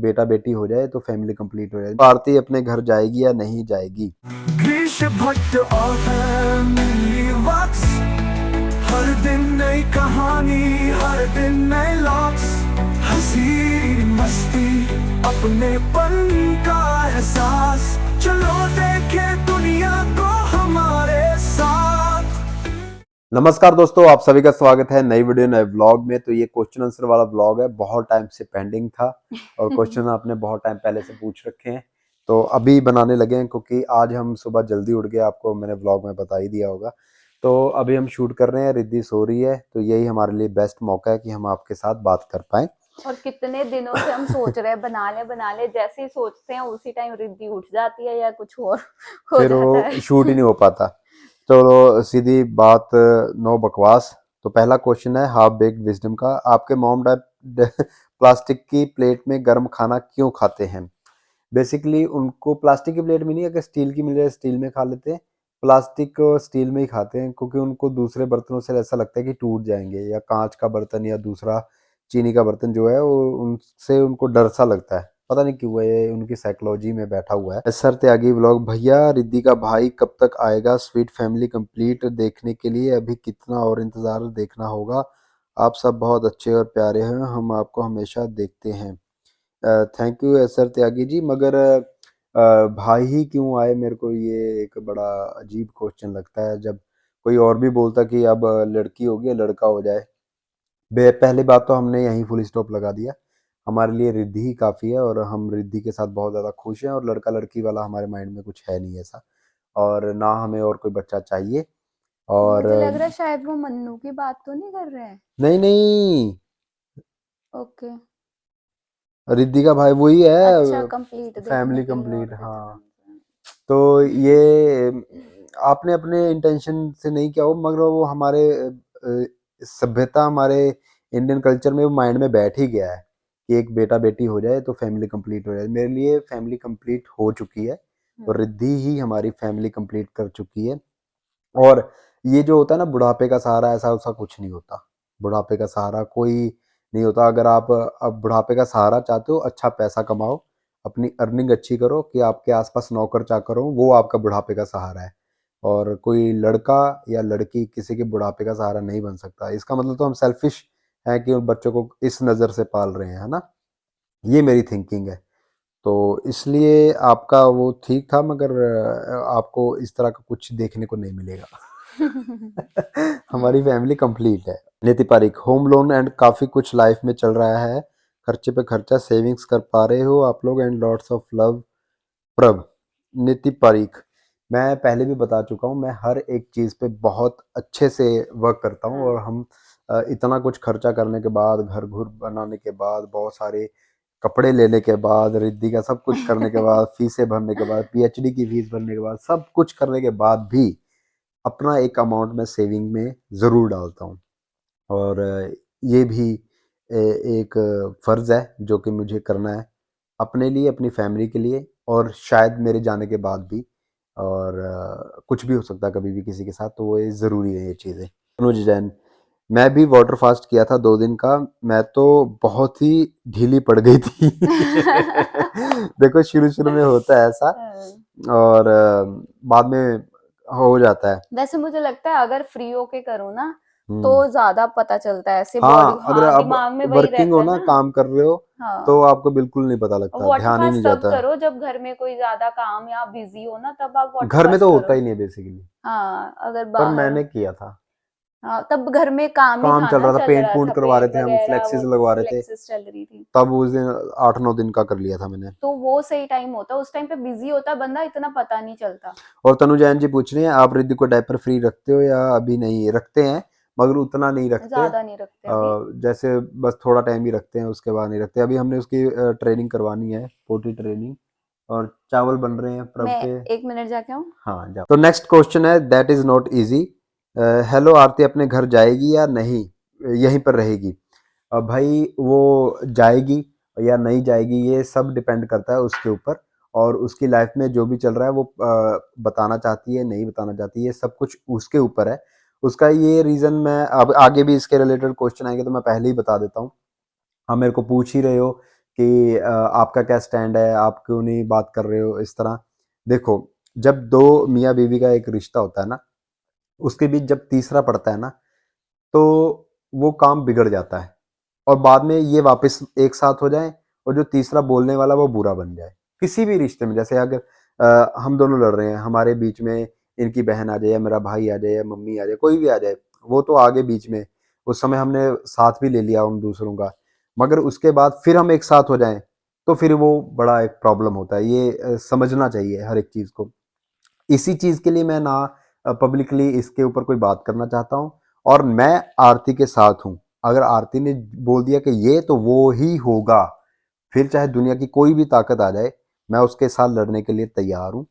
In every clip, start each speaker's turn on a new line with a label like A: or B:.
A: बेटा बेटी हो जाए तो फैमिली कंप्लीट हो जाए। आरती अपने घर जाएगी या नहीं जाएगी?
B: ग्रीश भट्ट और फैमिली वॉक्स, हर दिन नई कहानी, हर दिन नए लॉक्स, हंसी मस्ती अपनेपन का एहसास, चलो देखे दुनिया को हमारे साथ।
A: नमस्कार दोस्तों, आप सभी का स्वागत है नई वीडियो नए व्लॉग में। तो ये क्वेश्चन आंसर वाला व्लॉग है, बहुत टाइम से पेंडिंग था और क्वेश्चन आपने बहुत टाइम पहले से पूछ रखे हैं, तो अभी बनाने लगे हैं क्योंकि आज हम सुबह जल्दी उठ गए। आपको मैंने व्लॉग में बता ही दिया होगा। तो अभी हम शूट कर रहे हैं, रिद्धि सो रही है, तो यही हमारे लिए बेस्ट मौका है कि हम आपके साथ बात कर पाए।
C: और कितने दिनों से हम सोच रहे हैं बना ले, जैसे ही सोचते हैं उसी टाइम रिद्धि उठ जाती है या कुछ और हो
A: फिर
C: जाता
A: वो
C: है।
A: शूट ही नहीं हो पाता। तो सीधी बात, नो बकवास। तो पहला क्वेश्चन है हाफ बेक्ड विजडम का। आपके मॉम डैड प्लास्टिक की प्लेट में गर्म खाना क्यों खाते हैं? बेसिकली उनको प्लास्टिक की प्लेट में नहीं, अगर स्टील की मिल जाए स्टील में खा लेते हैं। प्लास्टिक और स्टील में ही खाते हैं क्योंकि उनको दूसरे बर्तनों से ऐसा लगता है कि टूट जाएंगे, या कांच का बर्तन या दूसरा चीनी का बर्तन जो है वो उनसे उनको डर सा लगता है। पता नहीं क्यों, ये उनकी साइकोलॉजी में बैठा हुआ है। सर त्यागी व्लॉग, भैया रिद्धि का भाई कब तक आएगा स्वीट फैमिली कंप्लीट देखने के लिए? अभी कितना और इंतजार देखना होगा? आप सब बहुत अच्छे और प्यारे हैं, हम आपको हमेशा देखते हैं। Thank you sir Tyagi ji, मगर भाई ही क्यों आए? मेरे को ये एक बड़ा अजीब क्वेश्चन लगता है। जब कोई और भी बोलता कि अब लड़की होगी लड़का हो जाए। पहली बात तो हमने यहीं फुल स्टॉप लगा दिया। हमारे लिए रिद्धि ही काफ़ी है और हम रिद्धि के साथ बहुत ज़्यादा खुश हैं, और लड़का लड़की वाला हमारे माइंड में कुछ है नहीं ऐसा, और ना हमें और कोई बच्चा चाहिए। और
C: मुझे लग रहा है शायद वो मन्नू की बात तो नहीं कर रहे हैं।
A: नहीं नहीं,
C: ओके,
A: रिद्धि का भाई वही
C: अच्छा
A: है,
C: कंप्लीट देखने
A: फैमिली
C: के लिए और
A: कंप्लीट।
C: भी
A: हाँ,
C: था।
A: तो ये आपने अपने इंटेंशन से नहीं किया हो, मगर वो हमारे सभ्यता, हमारे इंडियन कल्चर में वो माइंड में बैठ ही गया है कि एक बेटा बेटी हो जाए तो फैमिली कंप्लीट हो जाए। मेरे लिए फैमिली कंप्लीट हो चुकी है और रिद्धि ही हमारी फैमिली कंप्लीट कर चुकी है। और ये जो होता है ना बुढ़ापे का सहारा, ऐसा वैसा कुछ नहीं होता। बुढ़ापे का सहारा कोई नहीं होता। अगर आप अब बुढ़ापे का सहारा चाहते हो, अच्छा पैसा कमाओ, अपनी अर्निंग अच्छी करो कि आपके आसपास नौकर चाकर हो, वो आपका बुढ़ापे का सहारा है। और कोई लड़का या लड़की किसी के बुढ़ापे का सहारा नहीं बन सकता। इसका मतलब तो हम सेल्फिश हैं कि उन बच्चों को इस नज़र से पाल रहे हैं, है ना? ये मेरी थिंकिंग है। तो इसलिए आपका वो ठीक था, मगर आपको इस तरह का कुछ देखने को नहीं मिलेगा। हमारी फैमिली कंप्लीट है। नीति पारिक, होम लोन एंड काफ़ी कुछ लाइफ में चल रहा है, खर्चे पे खर्चा, सेविंग्स कर पा रहे हो आप लोग? एंड लॉट्स ऑफ लव, प्रभ। नीति पारिक, मैं पहले भी बता चुका हूँ, मैं हर एक चीज़ पे बहुत अच्छे से वर्क करता हूँ। और हम इतना कुछ खर्चा करने के बाद, घर घुर बनाने के बाद, बहुत सारे कपड़े लेने के बाद, रिद्धि का सब कुछ करने के बाद, फीसें भरने के बाद, पीएचडी की फीस भरने के बाद, सब कुछ करने के बाद भी अपना एक अमाउंट मैं सेविंग में ज़रूर डालता हूँ। और ये भी एक फ़र्ज़ है जो कि मुझे करना है अपने लिए, अपनी फैमिली के लिए, और शायद मेरे जाने के बाद भी। और कुछ भी हो सकता है कभी भी किसी के साथ, तो वो ये ज़रूरी है ये चीज़ें। अनुज जैन, मैं भी वाटर फास्ट किया था 2 दिन का, मैं तो बहुत ही ढीली पड़ गई थी। देखो शुरू शुरू में होता है ऐसा, और बाद में हो जाता है।
C: वैसे मुझे लगता है अगर फ्री होके करो ना तो
A: हम्म।
C: ज्यादा पता चलता है ऐसे बॉडी,
A: हाँ, अगर
C: हाँ
A: आप
C: दिमाग में वही
A: वर्किंग हो
C: रहता है
A: ना,
C: ना।
A: काम कर रहे हो, तो
C: हाँ,
A: आपको बिल्कुल नहीं पता लगता,
C: वाटर
A: ध्यान ही नहीं
C: फास्ट तब
A: जाता।
C: करो जब घर में कोई ज्यादा काम या बिजी हो ना, तब आप वाटर
A: घर में
C: फास्ट
A: तो होता
C: करो।
A: ही नहीं बेसिकली,
C: हाँ अगर
A: पर
C: बाहर हो,
A: मैंने किया था।
C: हाँ तब घर में काम ही
A: काम
C: था
A: चल
C: ना,
A: रहा था,
C: चल
A: पेंट
C: रहा
A: पूंट
C: था,
A: करवा रहे
C: पेंट
A: थे हम,
C: वगैरह वो
A: फ्लेक्सीज लगवा रहे थे।
C: फ्लेक्सिस चल रही थी।
A: तब उस दिन 8-9 दिन का कर लिया था मैंने।
C: तो वो सही टाइम होता है, उस टाइम पे बिजी होता है बंदा, इतना पता नहीं चलता।
A: और तनु जैन जी पूछ रहे हैं, आप रिद्धि को डायपर फ्री रखते हो या अभी नहीं? रखते हैं, मगर उतना नहीं रखते।
C: ज्यादा नहीं रखते अभी।
A: जैसे बस थोड़ा टाइम ही रखते हैं, उसके बाद नहीं रखते। अभी हमने उसकी ट्रेनिंग करवानी है, पोटी ट्रेनिंग, और चावल बन रहे हैं प्रभ
C: मैं
A: के।
C: 1 मिनट जाके आऊँ।
A: हाँ जाओ। तो नेक्स्ट क्वेश्चन है, that is not easy. Hello, Aarti अपने घर जाएगी या नहीं, यहीं पर रहेगी? भाई वो जाएगी या नहीं जाएगी ये सब डिपेंड करता है उसके ऊपर, और उसकी लाइफ में जो भी चल रहा है वो बताना चाहती है नहीं बताना चाहती है, ये सब कुछ उसके ऊपर है। उसका ये रीज़न मैं अब आगे भी इसके रिलेटेड क्वेश्चन आएंगे तो मैं पहले ही बता देता हूँ। हाँ, मेरे को पूछ ही रहे हो कि आपका क्या स्टैंड है, आप क्यों नहीं बात कर रहे हो इस तरह। देखो, जब दो मियाँ बीवी का एक रिश्ता होता है ना, उसके बीच जब तीसरा पड़ता है ना, तो वो काम बिगड़ जाता है और बाद में ये वापस एक साथ हो जाए और जो तीसरा बोलने वाला वो बुरा बन जाए। किसी भी रिश्ते में, जैसे अगर हम दोनों लड़ रहे हैं, हमारे बीच में इनकी बहन आ जाए या मेरा भाई आ जाए या मम्मी आ जाए, कोई भी आ जाए, वो तो आगे बीच में, उस समय हमने साथ भी ले लिया उन दूसरों का, मगर उसके बाद फिर हम एक साथ हो जाएं तो फिर वो बड़ा एक प्रॉब्लम होता है। ये समझना चाहिए हर एक चीज़ को। इसी चीज़ के लिए मैं ना पब्लिकली इसके ऊपर कोई बात करना चाहता हूँ और मैं आरती के साथ हूँ। अगर आरती ने बोल दिया कि ये तो वो ही होगा, फिर चाहे दुनिया की कोई भी ताकत आ जाए, मैं उसके साथ लड़ने के लिए तैयार हूँ।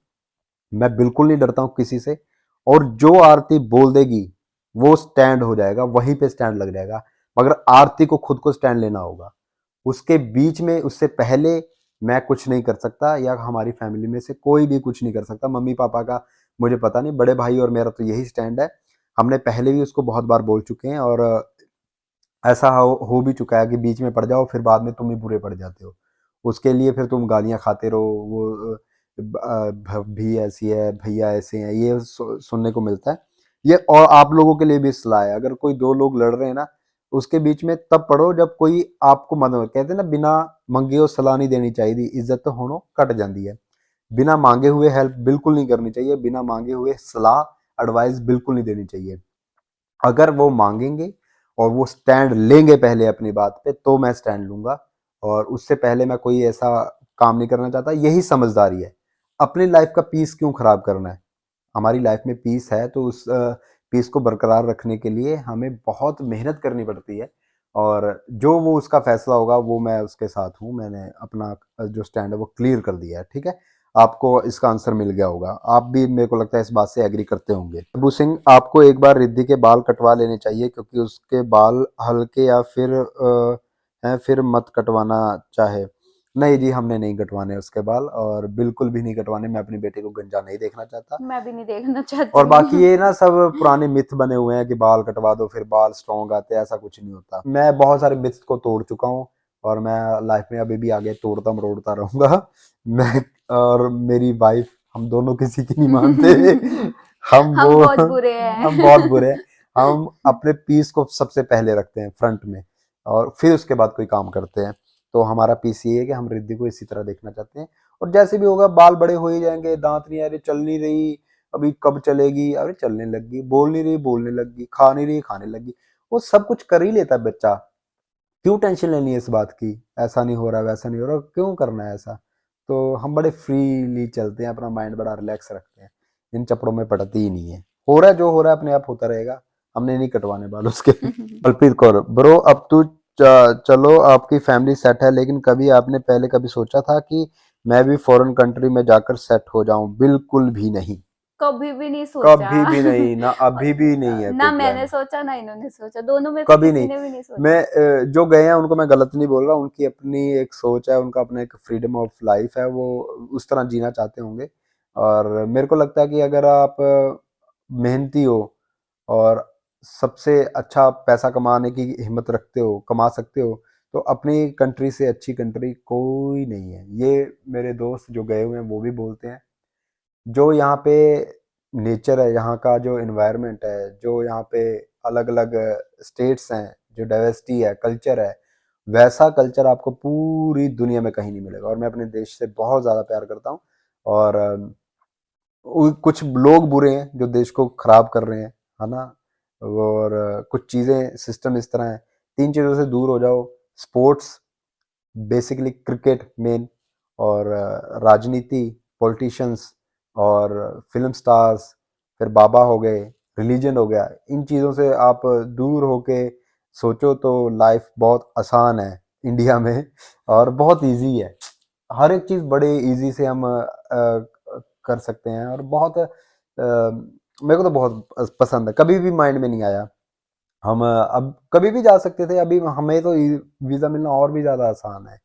A: मैं बिल्कुल नहीं डरता हूँ किसी से और जो आरती बोल देगी वो स्टैंड हो जाएगा, वहीं पे स्टैंड लग जाएगा। मगर आरती को खुद को स्टैंड लेना होगा। उसके बीच में, उससे पहले मैं कुछ नहीं कर सकता या हमारी फैमिली में से कोई भी कुछ नहीं कर सकता। मम्मी पापा का मुझे पता नहीं, बड़े भाई और मेरा तो यही स्टैंड है। हमने पहले भी उसको बहुत बार बोल चुके हैं और ऐसा हो भी चुका है कि बीच में पड़ जाओ फिर बाद में तुम ही बुरे पड़ जाते हो। उसके लिए फिर तुम गालियाँ खाते रहो, वो भाभी ऐसी है, भैया ऐसे हैं, ये सुनने को मिलता है। ये और आप लोगों के लिए भी सलाह है, अगर कोई दो लोग लड़ रहे हैं ना, उसके बीच में तब पढ़ो जब कोई आपको मदद, कहते हैं ना, बिना मंगे और सलाह नहीं देनी चाहिए, इज्जत तो होनो कट जाती है। बिना मांगे हुए हेल्प बिल्कुल नहीं करनी चाहिए, बिना मांगे हुए सलाह एडवाइस बिल्कुल नहीं देनी चाहिए। अगर वो मांगेंगे और वो स्टैंड लेंगे पहले अपनी बात पे, तो मैं स्टैंड लूंगा और उससे पहले मैं कोई ऐसा काम नहीं करना चाहता। यही समझदारी है। अपनी लाइफ का पीस क्यों खराब करना है? हमारी लाइफ में पीस है तो उस पीस को बरकरार रखने के लिए हमें बहुत मेहनत करनी पड़ती है और जो वो उसका फैसला होगा वो मैं उसके साथ हूँ। मैंने अपना जो स्टैंड है वो क्लियर कर दिया है। ठीक है, आपको इसका आंसर मिल गया होगा। आप भी मेरे को लगता है इस बात से एग्री करते होंगे। अबू सिंह, आपको एक बार रिद्धि के बाल कटवा लेने चाहिए क्योंकि उसके बाल हल्के या फिर हैं, फिर मत कटवाना चाहे। नहीं जी, हमने नहीं कटवाने उसके बाल और बिल्कुल भी नहीं कटवाने। मैं अपनी बेटी को गंजा नहीं देखना चाहता।
C: मैं भी नहीं देखना चाहती
A: और बाकी
C: हूँ।
A: ये ना सब पुराने मिथ बने हुए हैं कि बाल कटवा दो फिर बाल स्ट्रॉन्ग आते हैं, ऐसा कुछ नहीं होता। मैं बहुत सारे मिथ को तोड़ चुका हूँ और मैं लाइफ में अभी भी आगे तोड़ता मरोड़ता रहूंगा। मैं और मेरी वाइफ, हम दोनों किसी की नहीं मानते। हम
C: हम
A: वो
C: बहुत बुरे
A: हम बहुत बुरे हैं।
C: हैं।
A: हम अपने पीस को सबसे पहले रखते हैं फ्रंट में और फिर उसके बाद कोई काम करते हैं। तो हमारा पीस ये है कि हम रिद्धि को इसी तरह देखना चाहते हैं और जैसे भी होगा बाल बड़े हो ही जाएंगे, दांत नहीं आ रहे, चल नहीं रही, अभी कब चलेगी, अरे चलने लगी, बोल नहीं रही बोलने लगी, खा नहीं रही खाने लगी। वो सब कुछ कर ही लेता है बच्चा। क्यों टेंशन लेनी है इस बात की? ऐसा नहीं हो रहा, वैसा नहीं हो रहा, क्यों करना है ऐसा? तो हम बड़े फ्रीली चलते हैं, अपना माइंड बड़ा रिलैक्स रखते हैं, इन चपड़ों में पड़ती ही नहीं है। हो रहा है जो हो रहा है अपने आप होता रहेगा। हमने नहीं कटवाने बाल उसके। कल्पित कौर ब्रो, अब तू चलो आपकी फैमिली सेट है, लेकिन कभी आपने पहले कभी सोचा था कि मैं भी फॉरेन कंट्री में जाकर सेट हो जाऊं? बिल्कुल भी नहीं।
C: कभी भी नहीं सोचा।
A: कभी भी नहीं, ना
C: और
A: अभी भी नहीं है कोई
C: ना मैंने
A: प्लान।
C: सोचा ना इन्होंने सोचा, दोनों में से
A: कभी
C: किसी
A: नहीं।
C: ने भी नहीं
A: मैं
C: सोचा।
A: जो गए हैं उनको मैं गलत नहीं बोल रहा, उनकी अपनी एक सोच है, उनका अपना एक फ्रीडम ऑफ लाइफ है, वो उस तरह जीना चाहते होंगे। और मेरे को लगता है कि अगर आप मेहनती हो और सबसे अच्छा पैसा कमाने की हिम्मत रखते हो, कमा सकते हो, तो अपनी कंट्री से अच्छी कंट्री कोई नहीं है। ये मेरे दोस्त जो गए हुए हैं वो भी बोलते हैं। जो यहाँ पे नेचर है, यहाँ का जो इन्वायरमेंट है, जो यहाँ पे अलग अलग स्टेट्स हैं, जो डाइवर्सिटी है, कल्चर है, वैसा कल्चर आपको पूरी दुनिया में कहीं नहीं मिलेगा। और मैं अपने देश से बहुत ज़्यादा प्यार करता हूँ और कुछ लोग बुरे हैं जो देश को खराब कर रहे हैं, है ना। और कुछ चीज़ें सिस्टम इस तरह है, तीन चीज़ों से दूर हो जाओ। स्पोर्ट्स, बेसिकली क्रिकेट मेन, और राजनीति, पॉलिटिशियंस और फिल्म स्टार्स, फिर बाबा हो गए, रिलीजन हो गया, इन चीज़ों से आप दूर होके सोचो तो लाइफ बहुत आसान है इंडिया में और बहुत इजी है। हर एक चीज़ बड़े इजी से हम कर सकते हैं और बहुत मेरे को तो बहुत पसंद है, कभी भी माइंड में नहीं आया। हम अब कभी भी जा सकते थे, अभी हमें तो वीज़ा मिलना और भी ज़्यादा आसान है।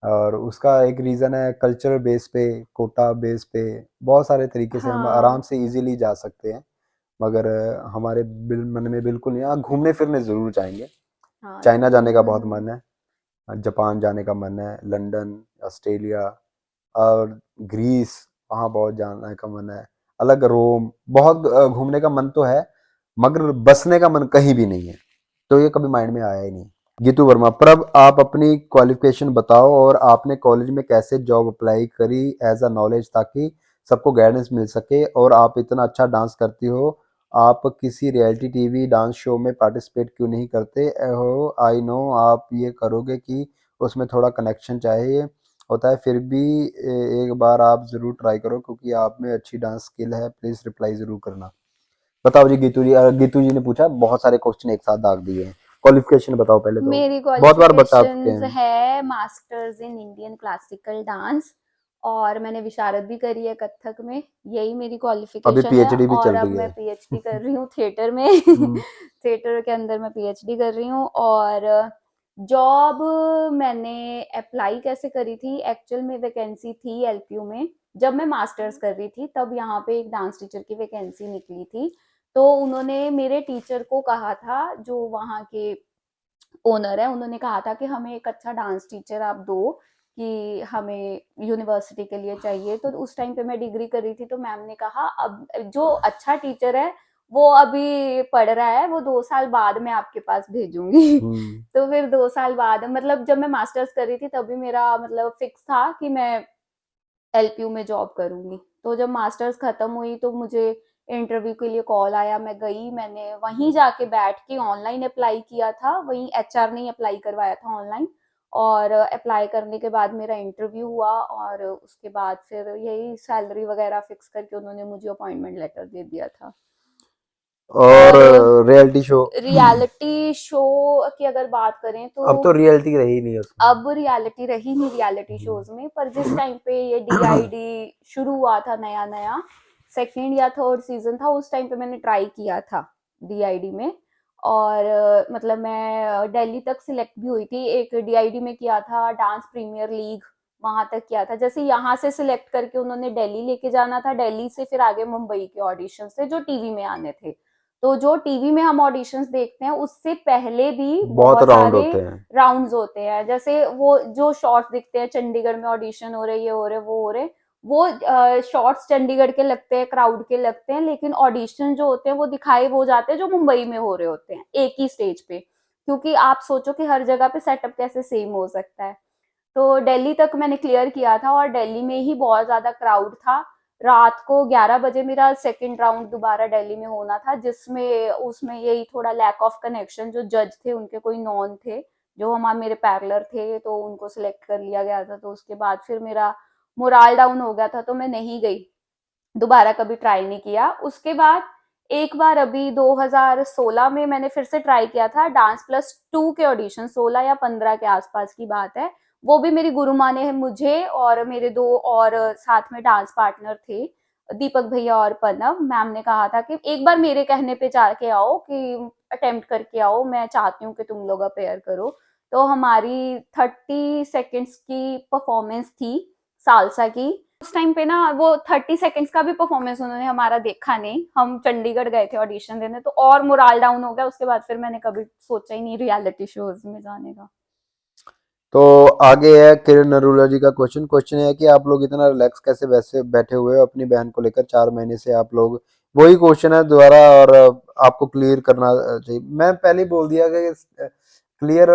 A: और उसका एक रीज़न है कल्चरल बेस पे, कोटा बेस पे, बहुत सारे तरीके से हम आराम
C: हाँ।
A: से इजीली जा सकते हैं। मगर हमारे मन में बिल्कुल नहीं। हाँ, घूमने फिरने ज़रूर जाएंगे।
C: हाँ,
A: चाइना जाने का बहुत
C: हम्म।
A: मन है। जापान जाने का मन है, लंदन, ऑस्ट्रेलिया और ग्रीस, वहाँ बहुत जाने का मन है, अलग रोम, बहुत घूमने का मन तो है, मगर बसने का मन कहीं भी नहीं है। तो ये कभी माइंड में आया ही नहीं। गीतू वर्मा, प्रभ आप अपनी क्वालिफिकेशन बताओ और आपने कॉलेज में कैसे जॉब अप्लाई करी एज अ नॉलेज, ताकि सबको गाइडेंस मिल सके। और आप इतना अच्छा डांस करती हो, आप किसी रियलिटी टीवी डांस शो में पार्टिसिपेट क्यों नहीं करते हो? आई नो आप ये करोगे कि उसमें थोड़ा कनेक्शन चाहिए होता है, फिर भी एक बार आप ज़रूर ट्राई करो क्योंकि आप में अच्छी डांस स्किल है, प्लीज़ रिप्लाई ज़रूर करना। बताओ जी गीतू जी। गीतू जी ने पूछा, बहुत सारे क्वेश्चन एक साथ दाग दिए हैं। क्वालिफिकेशन बताओ पहले तो,
C: मेरी
A: बहुत बार बता चुके
C: क्वालिफिकेशंस
A: हैं।
C: है masters in Indian classical dance, और मैंने विशारद भी करी है कथक में, यही मेरी
A: अभी
C: क्वालिफिकेशन है।
A: पीएचडी भी
C: और
A: चल
C: अब
A: रही
C: मैं
A: है।
C: पीएचडी कर रही हूँ थिएटर में
A: हम्म,
C: थिएटर के अंदर मैं पीएचडी कर रही हूँ। और जॉब मैंने अप्लाई कैसे करी थी, एक्चुअल में वैकेंसी थी एलपीयू में, जब मैं मास्टर्स कर रही थी तब यहाँ पे एक डांस टीचर की वैकेंसी निकली थी। तो उन्होंने मेरे टीचर को कहा था, जो वहाँ के ओनर है, उन्होंने कहा था कि हमें एक अच्छा डांस टीचर आप दो, कि हमें यूनिवर्सिटी के लिए चाहिए। तो उस टाइम पे मैं डिग्री कर रही थी, तो मैम ने कहा अब जो अच्छा टीचर है वो अभी पढ़ रहा है, वो 2 साल बाद मैं आपके पास भेजूंगी
A: हम्म।
C: तो फिर 2 साल बाद, मतलब जब मैं मास्टर्स कर रही थी तभी मेरा मतलब फिक्स था कि मैं एलपीयू में जॉब करूंगी। तो जब मास्टर्स खत्म हुई तो मुझे इंटरव्यू के लिए कॉल आया, मैं गई, मैंने वहीं जाके बैठ के ऑनलाइन अप्लाई किया था, वहीं एचआर ने अप्लाई करवाया था ऑनलाइन। और अप्लाई करने के बाद मेरा इंटरव्यू हुआ, और उसके बाद फिर यही सैलरी वगैरह फिक्स करके उन्होंने मुझे अपॉइंटमेंट लेटर दे दिया था।
A: और
C: और
A: रियलिटी शो,
C: रियलिटी शो की अगर बात करें तो
A: अब तो रियलिटी रही नहीं उसमें।
C: अब रियलिटी रही नहीं रियलिटी शोज में, पर जिस टाइम पे ये डीआईडी शुरू हुआ था नया नया, सेकंड या थर्ड सीजन था, उस टाइम पे मैंने ट्राई किया था डीआईडी में। और मतलब मैं दिल्ली तक सिलेक्ट भी हुई थी, एक डीआईडी में किया था डांस प्रीमियर लीग, वहां तक किया था। जैसे यहाँ से सिलेक्ट करके उन्होंने दिल्ली लेके जाना था, दिल्ली से फिर आगे मुंबई के ऑडिशन से जो टीवी में आने थे। तो जो टीवी में हम ऑडिशंस देखते हैं उससे पहले भी
A: बहुत
C: बहुत
A: राउंड
C: सारे
A: होते हैं।
C: राउंड्स होते हैं। जैसे वो जो शॉर्ट्स दिखते हैं चंडीगढ़ में ऑडिशन हो रहे, ये हो रहे, वो हो रहे, वो शॉर्ट्स चंडीगढ़ के लगते हैं, क्राउड के लगते हैं, लेकिन ऑडिशन जो होते हैं वो दिखाए वो जाते हैं जो मुंबई में हो रहे होते हैं एक ही स्टेज पे। क्योंकि आप सोचो कि हर जगह पे सेटअप कैसे सेम हो सकता है। तो दिल्ली तक मैंने क्लियर किया था, और दिल्ली में ही बहुत ज्यादा क्राउड था। रात को 11 बजे मेरा सेकंड राउंड दोबारा दिल्ली में होना था, जिसमें उसमें यही थोड़ा लैक ऑफ कनेक्शन, जो जज थे उनके कोई नॉन थे जो हमारे मेरे पैरेलर थे, तो उनको सिलेक्ट कर लिया गया था। तो उसके बाद फिर मेरा मोराल डाउन हो गया था, तो मैं नहीं गई, दोबारा कभी ट्राई नहीं किया। उसके बाद एक बार अभी 2016 में मैंने फिर से ट्राई किया था डांस प्लस 2 के ऑडिशन, 16 या 15 के आसपास की बात है। वो भी मेरी गुरु माँ ने मुझे और मेरे दो और साथ में डांस पार्टनर थे, दीपक भैया और पनव मैम, ने कहा था कि एक बार मेरे कहने पे जाके आओ, कि अटेम्प्ट करके आओ, मैं चाहती हूँ कि तुम लोग अपेयर करो। तो हमारी 30 सेकेंड्स की परफॉर्मेंस थी सालसा की। उस टाइम पे ना वो 30 सेकेंड्स का भी परफॉर्मेंस उन्होंने हमारा देखा नहीं, हम चंडीगढ़ गए थे ऑडिशन देने, तो और मोराल डाउन हो गया। उसके बाद फिर मैंने कभी सोचा ही नहीं रियलिटी शोज में जाने का।
A: तो आगे है किरण नरूला जी का क्वेश्चन। क्वेश्चन है कि आप लोग इतना रिलैक्स कैसे वैसे बैठे हुए हो अपनी बहन को लेकर, 4 महीने से आप लोग, वही क्वेश्चन है दोबारा, और आपको क्लियर करना चाहिए। मैं पहले ही बोल दिया कि क्लियर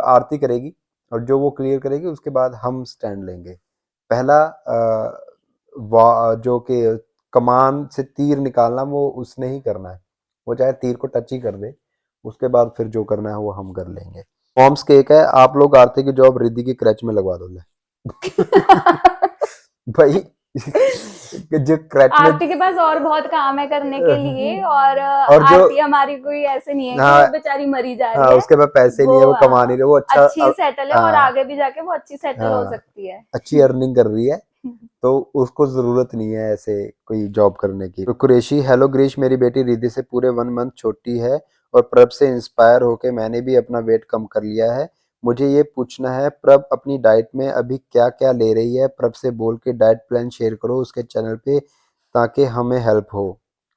A: आरती करेगी, और जो वो क्लियर करेगी उसके बाद हम स्टैंड लेंगे। पहला जो कि कमान से तीर निकालना, वो उसने ही करना है, वो चाहे तीर को टच ही कर दे, उसके बाद फिर जो करना है वो हम कर लेंगे। फॉर्म्स केक है, आप लोग आरती की जॉब रिद्धि की क्रच में लगवा दो ले भाई जो क्रच में
C: आरती के पास और बहुत काम है करने के लिए, और
A: और जो,
C: आरती हमारी कोई ऐसे नहीं है कि वो
A: हाँ,
C: बेचारी मरी जा
A: हाँ
C: रही है।
A: उसके पास पैसे नहीं
C: वो
A: है, वो कमा नहीं रही, वो अच्छा
C: अच्छी सेटल है, और
A: हाँ,
C: आगे भी जाके वो अच्छी सेटल हो
A: हाँ
C: सकती है।
A: अच्छी अर्निंग कर रही है, तो उसको जरूरत नहीं है ऐसे कोई जॉब करने की। तो कुरैशी, हेलो ग्रीश, मेरी बेटी रिद्धि से पूरे 1 मंथ छोटी है और प्रभ से इंस्पायर होकर मैंने भी अपना वेट कम कर लिया है। मुझे ये पूछना है, प्रभ अपनी डाइट में अभी क्या क्या ले रही है? प्रभ से बोल के डाइट प्लान शेयर करो उसके चैनल पे ताकि हमें हेल्प हो।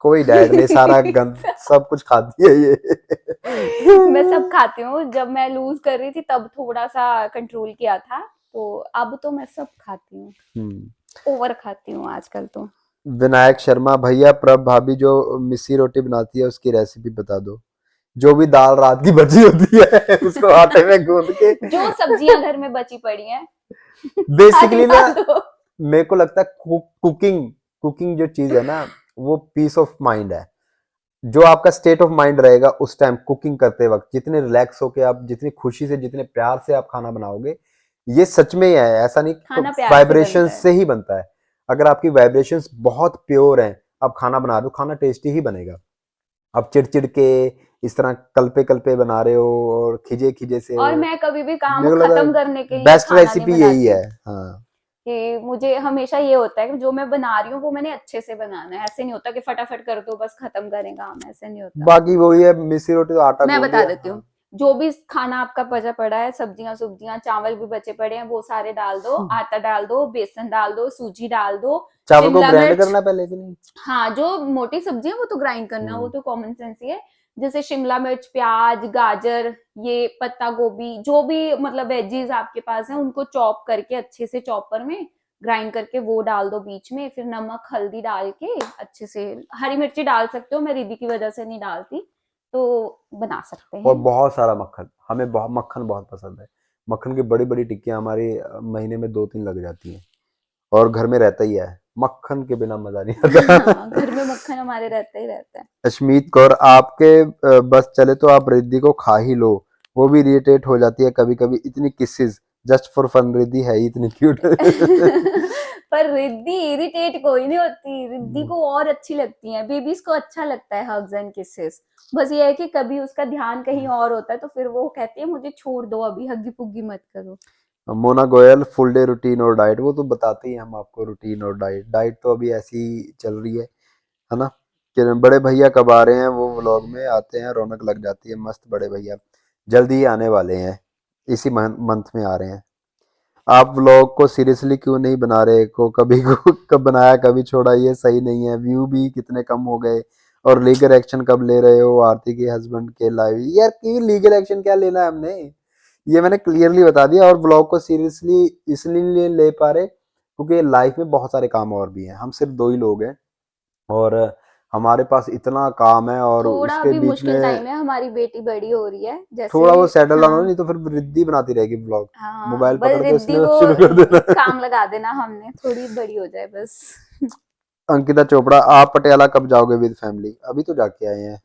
A: कोई डाइट नहीं, सारा गंद सब कुछ खाती है ये।
C: मैं सब खाती हूँ। जब मैं लूज कर रही थी तब थोड़ा सा कंट्रोल किया था, तो अब तो मैं सब खाती हूँ, ओवर खाती हूँ आजकल तो।
A: विनायक शर्मा, भैया प्रभ भाभी जो मिस्सी रोटी बनाती है उसकी रेसिपी बता दो। जो भी दाल रात की बची होती है उसको आटे में गूंद के
C: जो सब्जियां घर में बची पड़ी हैं सारी
A: बेसिकली ना,
C: डाल दो।
A: मेरे को लगता है कुकिंग कुकिंग जो चीज है ना, वो पीस ऑफ माइंड है। जो आपका स्टेट ऑफ माइंड रहेगा उस टाइम कुकिंग करते वक्त, जितने रिलैक्स होके आप, जितनी खुशी से, जितने प्यार से आप खाना बनाओगे, ये सच में ही है, ऐसा नहीं,
C: खाना प्यार से
A: वाइब्रेशन
C: बनता है।
A: से ही बनता है। अगर आपकी वाइब्रेशंस बहुत प्योर हैं, आप खाना बना रहे हो, खाना टेस्टी ही बनेगा। आप चिड़चिड़ के इस तरह कल्पे बना रहे हो और खिजे खिजे से,
C: और मैं कभी भी काम
A: मेरे को लगा
C: खत्म करने के लिए
A: बेस्ट
C: खाना नहीं
A: रेसिपी यही
C: बनाती,
A: है। हाँ,
C: कि मुझे हमेशा ये होता है कि जो मैं बना रही हूँ वो मैंने अच्छे से बनाना है। ऐसे नहीं होता कि फटाफट कर दो बस खत्म करें काम, ऐसे नहीं होता।
A: बाकी वही है, मिस्सी रोटी तो आटा
C: मैं
A: गूंद
C: बता
A: दिया।
C: देती हूँ,
A: हाँ।
C: जो भी खाना आपका बचा पड़ा है, सब्जियां सुब्जियां चावल भी बचे पड़े हैं, वो सारे डाल दो, आटा डाल दो, बेसन डाल दो, सूजी डाल दो,
A: चावल को
C: शिमला
A: ग्राइंड
C: मिर्च।
A: करना पहले कि नहीं?
C: हाँ, जो मोटी सब्जी है वो तो ग्राइंड करना, वो
A: हम्म।
C: तो कॉमन सेंस ही है। जैसे शिमला मिर्च, प्याज, गाजर, ये पत्ता गोभी, जो भी मतलब वेजीज आपके पास है उनको चॉप करके अच्छे से चॉपर में ग्राइंड करके वो डाल दो बीच में। फिर नमक हल्दी डाल के अच्छे से, हरी मिर्ची डाल सकते हो, मैं रिद्धि की वजह से नहीं डालती, तो बना सकते
A: और
C: हैं।
A: बहुत सारा मक्खन, हमें बहुत मक्खन बहुत पसंद है। मक्खन की बड़ी बड़ी टिक्कियां हमारी महीने में 2-3 लग जाती हैं, और घर में रहता ही है, मक्खन के बिना मजा नहीं आता।
C: हाँ, घर में मक्खन हमारे रहता ही रहता है।
A: अश्मीत कौर, आपके बस चले तो आप रिद्धि को खा ही लो, वो भी इरिटेट हो जाती है कभी कभी, इतनी kisses just for fun, Riddhi है ही इतनी क्यूट।
C: पर रिद्धि इरिटेट कोई नहीं होती, रिद्धि को और अच्छी लगती है, बेबीज को अच्छा लगता है हग्स एंड किसेस। बस ये है कि कभी उसका ध्यान कहीं और होता है तो फिर वो कहती है मुझे छोड़ दो, अभी हग्गी पुग्गी मत करो।
A: Mona Goyal, full day routine और डाइट, वो तो बताते ही हम आपको, रूटीन और डाइट। डाइट तो अभी ऐसी चल रही है ना, कि बड़े भैया कब आ रहे हैं, वो व्लॉग में आते हैं, रौनक लग जाती है मस्त। बड़े भैया जल्दी ही आने वाले हैं, इसी मंथ में आ रहे हैं। आप व्लॉग को सीरियसली क्यों नहीं बना रहे, को कब बनाया कभी छोड़ा, ये सही नहीं है, व्यू भी कितने कम हो गए। और लीगल एक्शन कब ले रहे हो आरती के हस्बैंड के लाइव? यार की लीगल एक्शन क्या लेना है हमने, ये मैंने क्लियरली बता दिया। और ब्लॉग को सीरियसली इसलिए ले पा रहे क्योंकि लाइफ में बहुत सारे काम और भी हैं, हम सिर्फ 2 ही लोग हैं, और हमारे पास इतना काम है, और
C: थोड़ा
A: उसके
C: अभी
A: बीच
C: मुश्किल
A: में
C: टाइम है, हमारी बेटी बड़ी हो रही है जैसे।
A: थोड़ा वो सेटल डाउन हो,
C: हाँ,
A: नहीं तो फिर रिद्धि बनाती रहेगी ब्लॉग,
C: हाँ,
A: मोबाइल
C: बस
A: पकड़ के
C: रिद्धि
A: उसने
C: को
A: शुरू कर देना।
C: काम लगा देना हमने, थोड़ी बड़ी हो जाए बस।
A: अंकिता चोपड़ा, आप पटियाला कब जाओगे विद फैमिली? अभी तो जाके आए हैं,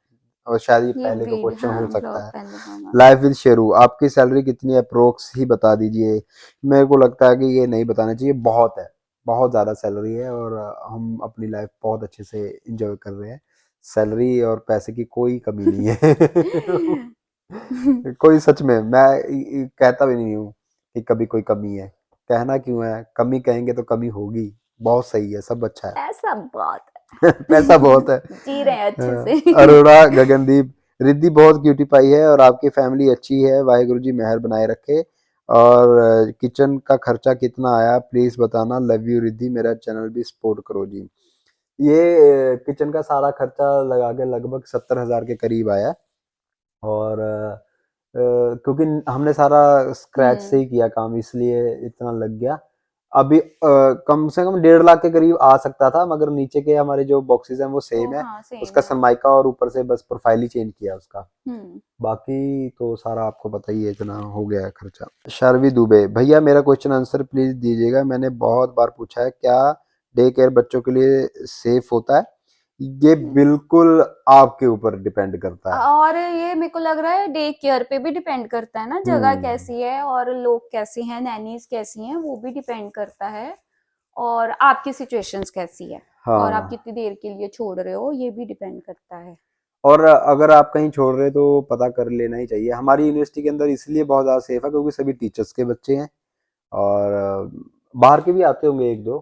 A: और शायद ये
C: ये
A: पहले का क्वेश्चन
C: हाँ
A: हो
C: ब्लॉग
A: सकता है।
C: पहले का।
A: लाइफ विद शेरू, आपकी सैलरी कितनी है अप्रोक्स ही बता दीजिए। मेरे को लगता है कि ये नहीं बताना चाहिए, बहुत है, बहुत ज़्यादा सैलरी है, और हम अपनी लाइफ बहुत अच्छे से इंजॉय कर रहे हैं। सैलरी और पैसे की कोई कमी नहीं है। कोई, सच में मैं कहता भी नहीं हूँ कि कभी कोई कमी है, कहना क्यों है, कमी कहेंगे तो कमी होगी। बहुत सही है, सब अच्छा है।
C: ऐसा बहुत
A: पैसा बहुत है।
C: जी रहे हैं अच्छे से।
A: अरोड़ा गगनदीप, रिद्धि बहुत क्यूटी पाई है और आपकी फैमिली अच्छी है, वाहिगुरु जी मेहर बनाए रखे। और किचन का खर्चा कितना आया प्लीज बताना, लव यू रिद्धि, मेरा चैनल भी सपोर्ट करो जी। ये किचन का सारा खर्चा लगा के लगभग 70,000 के करीब आया, और क्योंकि हमने सारा स्क्रैच से ही किया काम, इसलिए इतना लग गया। अभी कम से कम 1.5 लाख के करीब आ सकता था, मगर नीचे के हमारे जो बॉक्सेस हैं वो
C: वो
A: सेम है,
C: हाँ सेम
A: उसका
C: है।
A: सनमाइका और ऊपर से बस प्रोफाइल ही चेंज किया उसका।
C: हम्म।
A: बाकी तो सारा आपको पता ही है, इतना हो गया है खर्चा। शर्वी दुबे, भैया मेरा क्वेश्चन आंसर प्लीज दीजिएगा, मैंने बहुत बार पूछा है, क्या डे केयर बच्चों के लिए सेफ होता है? ये बिल्कुल आपके ऊपर डिपेंड करता है।
C: और ये मेरे को लग रहा है डे केयर पे भी डिपेंड करता है ना, जगह
A: हम्म।
C: कैसी है और लोग कैसे हैं, नैनीज कैसी हैं, वो भी डिपेंड करता है। और आपकी सिचुएशंस कैसी है, और आप
A: हाँ,
C: कितनी देर के लिए छोड़ रहे हो, ये भी डिपेंड करता है।
A: और अगर आप कहीं छोड़ रहे तो पता कर लेना ही चाहिए। हमारी यूनिवर्सिटी के अंदर इसलिए बहुत ज़्यादा सेफ है क्योंकि सभी टीचर्स के बच्चे हैं, और बाहर के भी आते होंगे 1-2,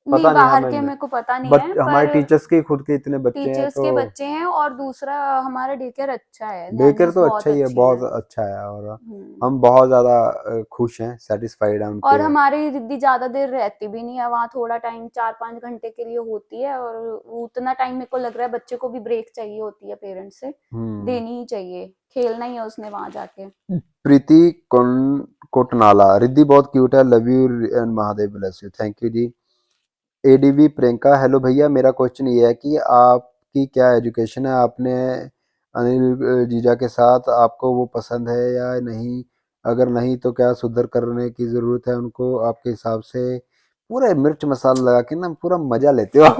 C: नहीं,
A: पता नहीं
C: बाहर
A: हमें,
C: के मेरे को पता नहीं
A: बट
C: है,
A: हमारे
C: पर
A: टीचर्स के खुद के इतने बच्चे हैं
C: टीचर्स
A: तो
C: के बच्चे हैं, और दूसरा हमारा डे केयर अच्छा है,
A: डे केयर
C: नैनीज
A: तो अच्छा
C: बहुत
A: ही है,
C: अच्छी
A: बहुत
C: हैं।
A: अच्छा है, और
C: हम्म।
A: हम बहुत ज्यादा खुश हैं, सेटिस्फाइड हैं
C: और
A: उनके।
C: हमारी दीदी ज्यादा देर रहती भी नहीं है वहाँ, थोड़ा टाइम 4-5 घंटे के लिए होती है, और उतना टाइम मेरे को लग रहा है बच्चे को भी ब्रेक चाहिए होती है पेरेंट्स से,
A: हम्म।
C: देनी ही चाहिए, खेलना ही है उसने वहां जाके।
A: प्रीति कोटनाला, रिद्धि बहुत क्यूट है, love you and Mahadev bless you, thank you ji. ADV Priyanka, hello भैया, मेरा क्वेश्चन ये है कि आपकी क्या एजुकेशन है, आपने अनिल जीजा के साथ, आपको वो पसंद है या नहीं, अगर नहीं तो क्या सुधर करने की ज़रूरत है उनको आपके हिसाब से। पूरा मिर्च मसाला लगा के ना पूरा मजा लेते हो आप।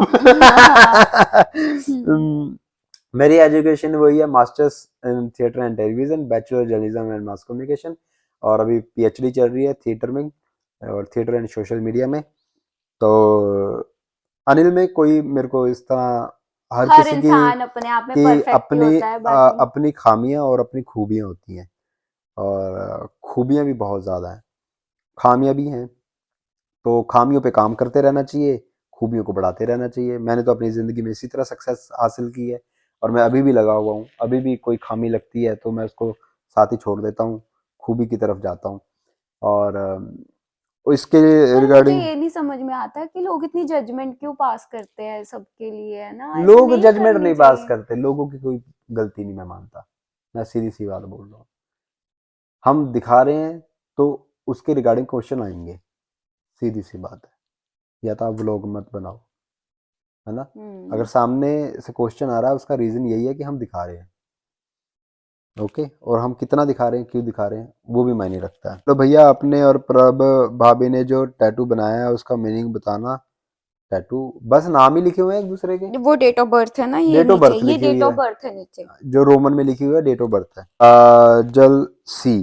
A: मेरी एजुकेशन वही है, masters in theatre and television, bachelor journalism and mass communication, और अभी पीएचडी चल रही है थिएटर में, और थिएटर एंड सोशल मीडिया में। तो अनिल में कोई मेरे को इस तरह हर
C: हर
A: किसी की
C: इंसान अपने आप में
A: कि
C: परफेक्ट ही
A: अपनी
C: होता है, बाकी
A: अपनी खामियां और अपनी खूबियां होती हैं, और खूबियां भी बहुत ज़्यादा हैं, खामियां भी हैं, तो खामियों पे काम करते रहना चाहिए, खूबियों को बढ़ाते रहना चाहिए। मैंने तो अपनी ज़िंदगी में इसी तरह सक्सेस हासिल की है, और मैं अभी भी लगा हुआ हूँ, अभी भी कोई खामी लगती है तो मैं उसको साथ ही छोड़ देता हूँ, खूबी की तरफ जाता हूँ। और इसके
C: पर मुझे
A: रिगार्डिंग
C: ये नहीं समझ में आता कि लोग इतनी जजमेंट क्यों पास करते हैं सबके लिए, है ना, ऐसे
A: लोग
C: नहीं
A: जजमेंट
C: करनी
A: नहीं पास
C: चाहिए।
A: करते, लोगों की कोई गलती नहीं मैं मानता, मैं सीधी सी बात बोल रहा हूँ। हम दिखा रहे हैं तो उसके रिगार्डिंग क्वेश्चन आएंगे, सीधी सी बात है, या तो आप व्लॉग मत बनाओ, है ना। अगर
C: हम्म।
A: सामने से क्वेश्चन आ रहा है उसका रीजन यही है कि हम दिखा रहे हैं, ओके, और हम कितना दिखा रहे हैं, क्यों दिखा रहे हैं, वो भी मायने रखता है। तो भैया आपने और प्रभ भाभी ने जो टैटू बनाया है उसका मीनिंग बताना। टैटू बस नाम ही लिखे हुए हैं एक दूसरे के,
C: वो डेट ऑफ बर्थ है ना, ये
A: डेट ऑफ
C: नीचे
A: बर्थ
C: ये
A: लिखी हुई
C: डेट ऑफ
A: है,
C: बर्थ है नीचे।
A: जो रोमन में लिखी हुई है डेट ऑफ बर्थ है। जल सी,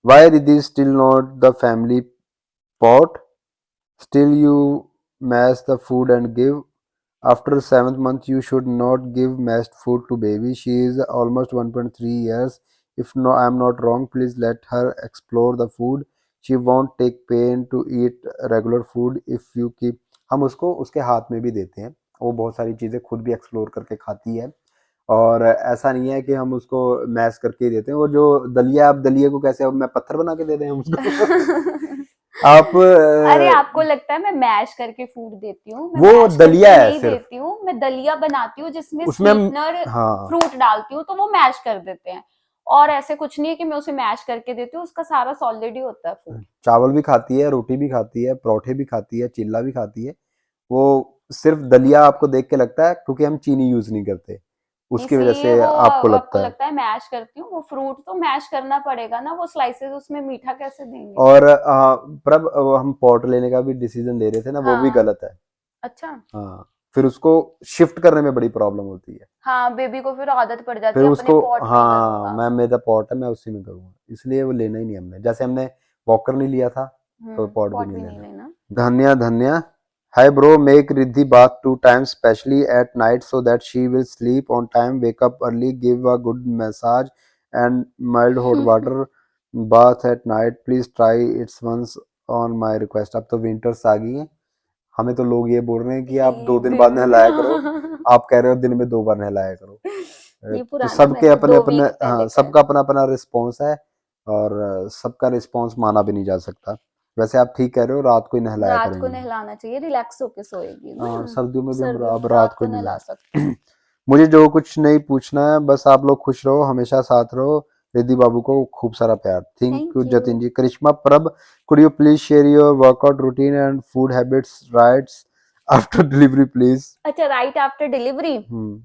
A: why Riddhi still not the family pot, still you mash the food and give, after 7th month you should not give mashed food to baby, she is almost 1.3 years, if no I am not wrong, please let her explore the food, she won't take pain to eat regular food if you keep। हम उसको उसके हाथ में भी देते हैं, वो बहुत सारी चीज़ें खुद भी एक्सप्लोर करके खाती है, और ऐसा नहीं है कि हम उसको मैश करके ही देते हैं। वो जो दलिया, आप दलिया को कैसे, अब मैं पत्थर बना के दे दें हम उसको। आप
C: अरे आपको लगता है मैं मैश करके फूड देती हूँ? मैं
A: वो
C: मैश
A: दलिया
C: करके
A: है
C: नहीं
A: सिर्फ,
C: देती हूँ, मैं दलिया बनाती हूँ जिसमें
A: उसमें हम,
C: स्वीटनर
A: हाँ,
C: फ्रूट डालती हूँ, तो वो मैश कर देते हैं। और ऐसे कुछ नहीं है कि मैं उसे मैश करके देती हूँ, उसका सारा सॉलिड ही होता है फूड।
A: चावल भी खाती है, रोटी भी खाती है, परोठे भी खाती है, चिल्ला भी खाती है। वो सिर्फ दलिया आपको देख के लगता है क्योंकि हम चीनी यूज नहीं करते, उसकी वजह
C: इसीलिए
A: से
C: वो
A: आपको
C: आपको
A: लगता है।
C: लगता है मैश करती हूँ, वो फ्रूट तो मैश करना पड़ेगा ना, वो स्लाइसेस उसमें मीठा कैसे देंगे?
A: और प्रभ हम पॉट लेने का भी डिसीजन ले रहे थे ना, वो भी
C: हाँ।
A: गलत है।
C: अच्छा।
A: हाँ, फिर उसको शिफ्ट करने में बड़ी प्रॉब्लम होती है,
C: हाँ, बेबी को फिर आदत पड़ जाती
A: फिर
C: है अपने
A: उसको,
C: पॉट में ही
A: हाँ,
C: करूंगा।
A: मैं मेरा पॉट है मैं उसी में करूँगा, इसलिए वो लेना ही नहीं हमने, जैसे हमने वॉकर नहीं लिया था तो पॉट भी
C: पॉट
A: नहीं
C: भी नहीं
A: लेना।
C: लेना।
A: धन्या धन्या, hi bro, make Riddhi bath 2 times specially at night so that she will sleep on time, wake up early, give a good massage and mild hot water bath at night, please try it once on my request। अब तो winters आ गई हैं, हमें तो लोग ये बोल रहे हैं कि आप 2 दिन बाद
C: दिन
A: नहलाया करो, आप कह रहे हो दिन में 2 बार नहलाया करो।
C: ये
A: तो
C: पुराना
A: सबके
C: मैसेज
A: अपने
C: दो
A: अपने,
C: वीक पहले
A: हाँ,
C: का है।
A: सबका अपना अपना रिस्पॉन्स है, और सबका रिस्पॉन्स माना भी नहीं जा सकता। वैसे आप ठीक कह रहे हो, रात को ही नहलाया
C: रात को
A: करेंगे।
C: नहलाना चाहिए, रिलैक्स होके सोएगी
A: हाँ,
C: ना।
A: सर्दियों में भी हम
C: सर्दियों
A: अब
C: में
A: रात
C: रात
A: को
C: को
A: ही
C: नहला सकते
A: नहलाए।
C: हैं।
A: मुझे जो कुछ नहीं पूछना है, बस आप लोग खुश रहो, हमेशा साथ रहो, रिद्धि बाबू को खूब सारा प्यार, thank you
C: thank you.
A: Jatin ji. Karishma Prabh, could you please share your workout routine and food habits rights after delivery please.
C: अच्छा, राइट आफ्टर डिलीवरी।
A: हम्म।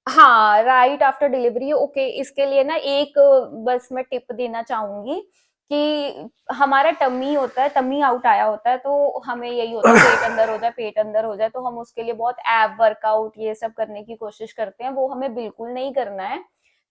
C: हाँ, राइट आफ्टर डिलीवरी, ओके, इसके लिए ना एक बस मैं टिप देना चाहूंगी कि हमारा टमी होता है, टमी आउट आया होता है, तो हमें यही होता है पेट अंदर हो जाए, पेट अंदर हो जाए, तो हम उसके लिए बहुत एब वर्कआउट ये सब करने की कोशिश करते हैं, वो हमें बिल्कुल नहीं करना है।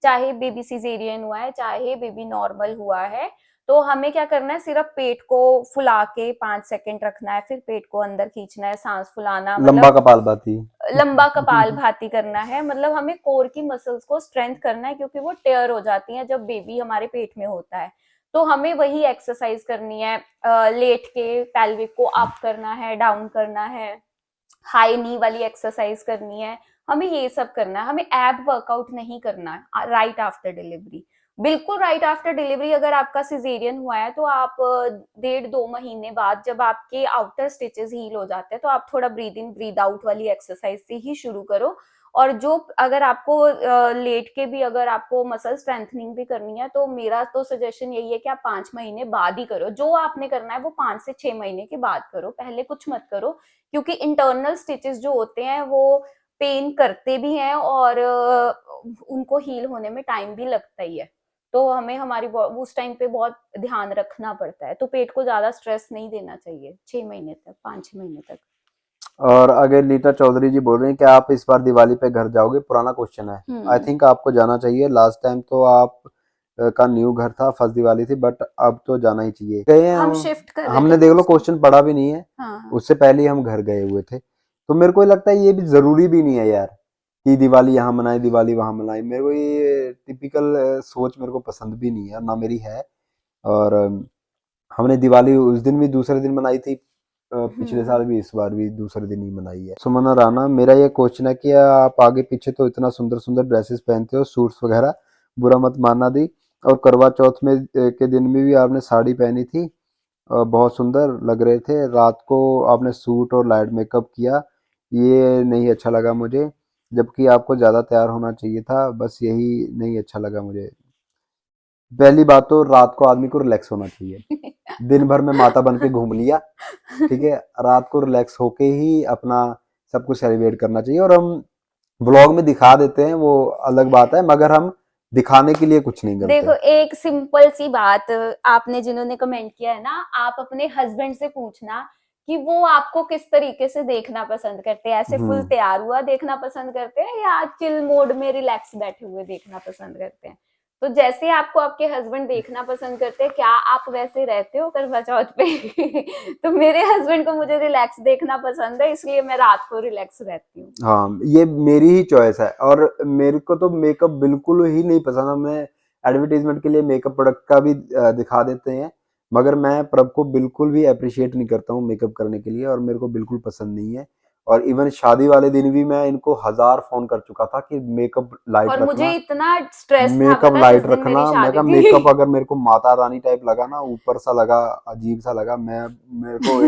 C: चाहे बेबी सिजेरियन हुआ है, चाहे बेबी नॉर्मल हुआ है, तो हमें क्या करना है, सिर्फ पेट को फुला के 5 सेकंड रखना है, फिर पेट को अंदर खींचना है, सांस फुलाना,
A: लंबा
C: मतलब
A: कपालभाति।
C: लंबा कपालभाति करना है, मतलब हमें कोर की मसल्स को स्ट्रेंथ करना है, क्योंकि वो टेयर हो जाती हैं जब बेबी हमारे पेट में होता है। तो हमें वही एक्सरसाइज करनी है, लेट के पेल्विक को अप करना है, डाउन करना है, हाई नी वाली एक्सरसाइज करनी है, हमें ये सब करना है। हमें एब वर्कआउट नहीं करना है राइट आफ्टर डिलीवरी। बिल्कुल राइट आफ्टर डिलीवरी अगर आपका सिजेरियन हुआ है तो आप 1.5-2 महीने बाद जब आपके आउटर स्टिचेस हील हो जाते हैं तो आप थोड़ा ब्रीद इन ब्रीद आउट वाली एक्सरसाइज से ही शुरू करो। और जो अगर आपको लेट के भी अगर आपको मसल स्ट्रेंथनिंग भी करनी है तो मेरा तो सजेशन यही है कि आप 5 महीने बाद ही करो। जो आपने करना है वो 5 से 6 महीने के बाद करो, पहले कुछ मत करो, क्योंकि इंटरनल स्टिचेस जो होते हैं वो पेन करते भी हैं और उनको हील होने में टाइम भी लगता ही है। तो हमें हमारी उस टाइम पे बहुत ध्यान रखना पड़ता है। तो पेट को ज्यादा स्ट्रेस नहीं देना चाहिए 6 महीने तक, 5-6 महीने तक।
A: और अगर नीता चौधरी जी बोल रहे हैं कि आप इस बार दिवाली पे घर जाओगे, पुराना क्वेश्चन है। आई थिंक आपको जाना चाहिए। लास्ट टाइम तो आप का न्यू घर था, फर्स्ट दिवाली थी, बट अब तो जाना ही चाहिए। गए हैं
C: हम शिफ्ट कर रहे
A: हमने
C: थे
A: देख लो
C: उसमें।
A: क्वेश्चन पढ़ा भी नहीं है,
C: हाँ
A: उससे पहले ही हम घर गए हुए थे। तो मेरे को लगता है ये भी जरूरी भी नहीं है यार कि दिवाली यहाँ मनाए दिवाली वहां मनाए। मेरे को ये टिपिकल सोच मेरे को पसंद भी नहीं है, ना मेरी है। और हमने दिवाली उस दिन भी दूसरे दिन मनाई थी, पिछले साल भी, इस बार भी दूसरे दिन ही मनाई है। सुमना राणा, मेरा ये क्वेश्चन है कि आप आगे पीछे तो इतना सुंदर सुंदर ड्रेसेस पहनते हो, सूट्स वगैरह, बुरा मत मानना दी, और करवा चौथ में के दिन में भी आपने साड़ी पहनी थी, बहुत सुंदर लग रहे थे। रात को आपने सूट और लाइट मेकअप किया, ये नहीं अच्छा लगा मुझे, जबकि आपको ज़्यादा तैयार होना चाहिए था, बस यही नहीं अच्छा लगा मुझे। पहली बात तो रात को आदमी को रिलैक्स होना चाहिए। दिन भर में माता बन के घूम लिया, ठीक है, रात को रिलैक्स होके ही अपना सब कुछ सेलिब्रेट करना चाहिए। और हम व्लॉग में दिखा देते हैं वो अलग बात है, मगर हम दिखाने के लिए कुछ नहीं
C: देखो
A: करते।
C: एक सिंपल सी बात, आपने जिन्होंने कमेंट किया है ना, आप अपने हस्बैंड से पूछना कि वो आपको किस तरीके से देखना पसंद करते हैं, ऐसे फुल तैयार हुआ देखना पसंद करते हैं या चिल मोड में रिलैक्स बैठे हुए देखना पसंद करते हैं। तो जैसे आपको आपके हस्बैंड देखना पसंद करते हैं, क्या आप वैसे रहते हो करवा चौथ पे? तो मेरे हस्बैंड को मुझे रिलैक्स देखना पसंद है, इसलिए मैं रात को रिलैक्स रहती हूँ।
A: हाँ, ये मेरी ही चॉइस है। और मेरे को तो मेकअप बिल्कुल ही नहीं पसंद। हमने एडवर्टाइजमेंट के लिए मेकअप प्रोडक्ट का भी दिखा देते हैं, मगर मैं प्रभ को बिल्कुल भी अप्रिशिएट नहीं करता हूँ मेकअप करने के लिए, और मेरे को बिल्कुल पसंद नहीं है। और इवन शादी वाले दिन भी मैं इनको 1000 फोन कर चुका था कि मेकअप लाइट
C: और मुझे
A: रखना,
C: इतना स्ट्रेस था
A: मेकअप
C: पता है जिस
A: लाइट
C: दिन मेरी
A: रखना। मैं
C: शादी
A: कहा
C: थी।
A: मेकअप अगर मेरे को माता रानी टाइप लगा ना, ऊपर सा लगा, अजीब सा लगा, मैं मेरे को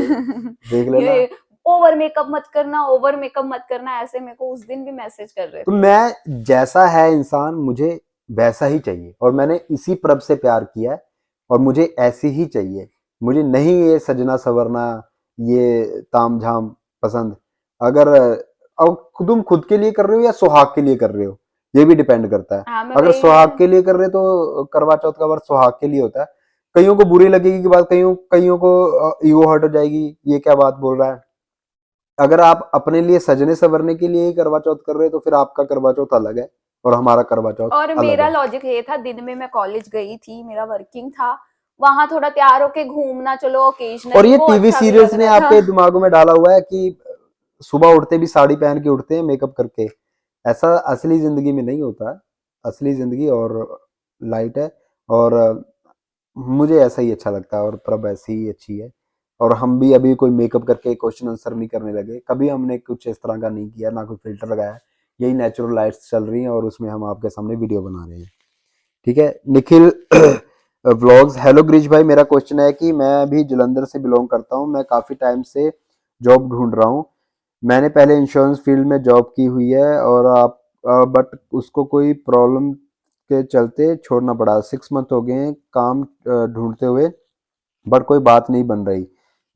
A: देख लेना।
C: ये ओवर मेकअप मत करना, ओवर मेकअप मत करना, ऐसे मेरे को उस दिन भी मैसेज कर रहे
A: तो
C: थे।
A: मैं जैसा है इंसान, मुझे वैसा ही चाहिए, और मैंने इसी प्रभ से प्यार किया है, और मुझे ऐसी ही चाहिए। मुझे नहीं ये सजना सवरना, ये तामझाम पसंद। अगर अब तुम खुद के लिए कर रहे हो या सुहाग के लिए कर रहे हो, ये भी डिपेंड करता है।
C: हाँ मैं
A: अगर
C: वही
A: सुहाग के लिए कर रहे हो तो करवा चौथ का व्रत सुहाग के लिए होता है। कईयों को बुरी लगेगी की बात, कईयों कईयों को ईगो हर्ट हो जाएगी, ये क्या बात बोल रहा है। अगर आप अपने लिए सजने संवरने के लिए ही करवा चौथ कर रहे हो तो फिर आपका करवा चौथ अलग है और हमारा करवा चौथ
C: और
A: अलग
C: मेरा
A: है।
C: लॉजिक ये था, दिन में मैं कॉलेज गई थी, मेरा वर्किंग था, वहां थोड़ा तैयार होके घूमना, चलो
A: और
C: ओकेजनली
A: ये
C: वो
A: टीवी
C: अच्छा भी लग
A: सीरियल्स ने
C: रहा था।
A: आपके दिमागों में डाला हुआ है कि सुबह उठते भी साड़ी पहन के उठते हैं मेकअप करके। ऐसा असली जिंदगी में नहीं होता है। असली जिंदगी और लाइट है, और मुझे ऐसा ही अच्छा लगता है, और प्रभ ऐसी ही अच्छी है। और हम भी अभी कोई मेकअप करके क्वेश्चन आंसर नहीं करने लगे, कभी हमने कुछ इस तरह का नहीं किया, ना कोई फिल्टर लगाया। यही नेचुरल लाइट्स चल रही हैं और उसमें हम आपके सामने वीडियो बना रहे हैं। ठीक है, निखिल व्लॉग्स, हेलो ग्रीश भाई, मेरा क्वेश्चन है कि मैं भी जलंधर से बिलोंग करता हूँ, मैं काफ़ी टाइम से जॉब ढूंढ रहा हूँ। मैंने पहले इंश्योरेंस फील्ड में जॉब की हुई है, और आप बट उसको कोई प्रॉब्लम के चलते छोड़ना पड़ा। 6 मंथ हो गए हैं काम ढूंढते हुए, बट कोई बात नहीं बन रही।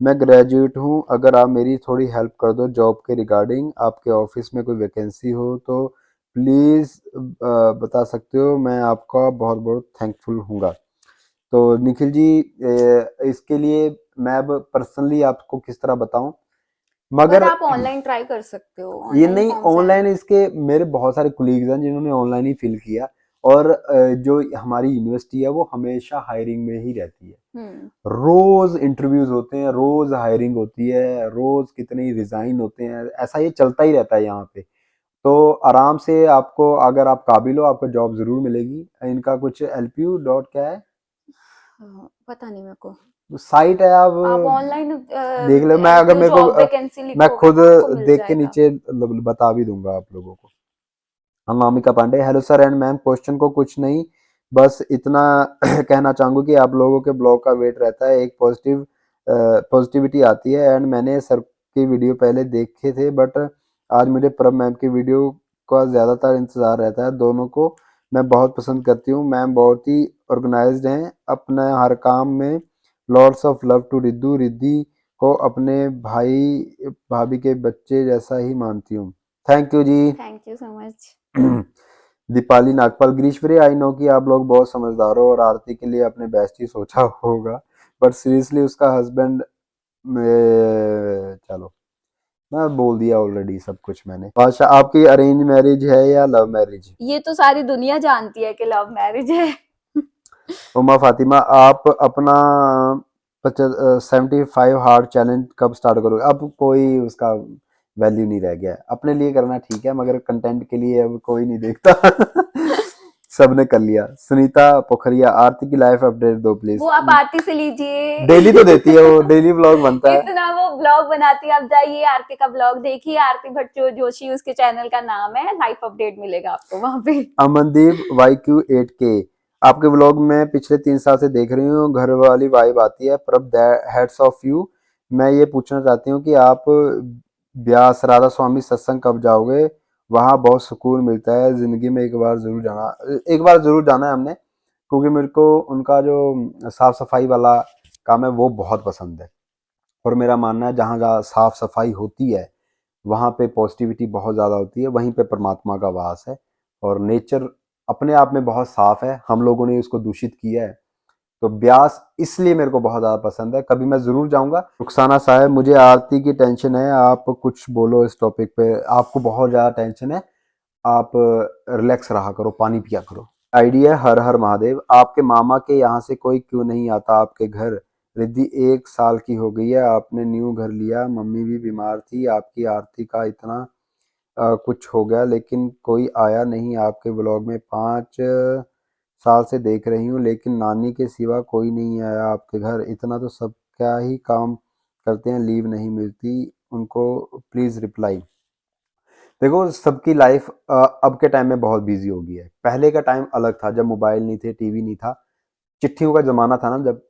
A: मैं ग्रेजुएट हूँ, अगर आप मेरी थोड़ी हेल्प कर दो जॉब के रिगार्डिंग, आपके ऑफिस में कोई वैकेंसी हो तो प्लीज़ बता सकते हो, मैं आपका बहुत बहुत थैंकफुल हूँगा। तो निखिल जी, इसके लिए मैं अब पर्सनली आपको किस तरह बताऊं,
C: पर
A: मगर
C: आप ऑनलाइन ट्राई कर सकते हो,
A: ये
C: ऑनलाइन
A: नहीं,
C: फॉर्म्स हैं।
A: ऑनलाइन इसके मेरे बहुत सारे कोलीग्स हैं जिन्होंने ऑनलाइन ही फिल किया। और जो हमारी यूनिवर्सिटी है वो हमेशा हायरिंग में ही रहती है।
C: हम्म।
A: रोज इंटरव्यूज होते हैं, रोज हायरिंग होती है, रोज कितने रिजाइन होते हैं, ऐसा ये चलता ही रहता है यहाँ पे। तो आराम से आपको, अगर आप काबिल हो, आपको जॉब जरूर मिलेगी। इनका कुछ LPU डॉट क्या है,
C: पता नहीं मेरे को,
A: साइट है,
C: आप
A: आप
C: ऑनलाइन
A: देख लो। मैं अगर मेरे
C: जॉब
A: को
C: वैकेंसी
A: मैं
C: लिखोगे
A: खुद
C: ना आपको मिल
A: देख के
C: जाएगा।
A: नीचे बता भी दूंगा आप लोगों को। Anamika Pandey, hello sir and ma'am, question को कुछ नहीं, बस इतना कहना चाहूंगा कि आप लोगों के ब्लॉग का वेट रहता है, एक पॉजिटिविटी आती है। एंड मैंने सर की वीडियो पहले देखे थे, बट आज मुझे प्रभ मैम की वीडियो का ज़्यादातर इंतज़ार रहता है। दोनों को मैं बहुत पसंद करती हूँ। मैम बहुत ही ऑर्गेनाइज्ड हैं अपने हर काम में। Lords of love to Riddhi. Riddhi को अपने भाई भाभी के बच्चे जैसा ही मानती हूँ। थैंक यू जी।
C: Thank you so much.
A: Deepali Nagpal, ग्रीशप्रिय, आई नो कि आप लोग बहुत समझदार हो और आरती के लिए अपने बेस्ट ही सोचा होगा, बट सीरियसली उसका हस्बैंड चलो मैं बोल दिया ऑलरेडी सब कुछ मैंने। बादशाह, आपकी अरेंज मैरिज है या लव मैरिज?
C: ये तो सारी दुनिया जानती है कि लव मैरिज है।
A: उमा फातिमा, आप अपना 75 हार्ड चैलेंज कब स्टार्ट करोगे? अब कोई उसका वैल्यू नहीं रह गया है। अपने लिए करना ठीक है, मगर कंटेंट के लिए अब कोई नहीं देखता। सबने कर लिया। सुनीता पोखरिया, आरती की लाइफ अपडेट दो प्लीज।
C: वो आप आरती से लीजिए।
A: डेली तो देती है वो, डेली ब्लॉग बनता है।
C: इतना वो ब्लॉग बनाती है, आप जाइए आरती का ब्लॉग देखिए, आरती भट्ट जोशी उसके चैनल का नाम है, लाइफ अपडेट मिलेगा आपको वहां पे।
A: अमनदीप YQ8K, आपके व्लॉग में पिछले 3 साल से देख रही हूँ, घर वाली वाइब आती है। प्रभ, हेड्स ऑफ यू। मैं ये पूछना चाहती हूँ कि आप ब्यास राधा स्वामी सत्संग कब जाओगे? वहाँ बहुत सुकून मिलता है, जिंदगी में एक बार जरूर जाना है हमने, क्योंकि मेरे को उनका जो साफ सफाई वाला काम है वो बहुत पसंद है। और मेरा मानना है जहाँ जहाँ साफ सफाई होती है वहाँ पे पॉजिटिविटी बहुत ज़्यादा होती है, वहीं पे परमात्मा का वास है। और नेचर अपने आप में बहुत साफ है, हम लोगों ने उसको दूषित किया है। तो ब्यास इसलिए मेरे को बहुत ज़्यादा पसंद है, कभी मैं ज़रूर जाऊँगा। रुखसाना साहब, मुझे आरती की टेंशन है, आप कुछ बोलो इस टॉपिक पे। आपको बहुत ज़्यादा टेंशन है, आप रिलैक्स रहा करो, पानी पिया करो। आइडिया, हर हर महादेव, आपके मामा के यहाँ से कोई क्यों नहीं आता आपके घर? रिद्धि 1 साल की हो गई है, आपने न्यू घर लिया, मम्मी भी बीमार थी, आपकी आरती का इतना कुछ हो गया लेकिन कोई आया नहीं आपके ब्लॉग में। 5 साल से देख रही हूँ लेकिन नानी के सिवा कोई नहीं आया आपके घर। इतना तो सब क्या ही काम करते हैं, लीव नहीं मिलती उनको, प्लीज़ रिप्लाई। देखो, सबकी लाइफ अब के टाइम में बहुत बिजी हो गई है। पहले का टाइम अलग था, जब मोबाइल नहीं थे, टीवी नहीं था, चिट्ठियों का जमाना था ना, जब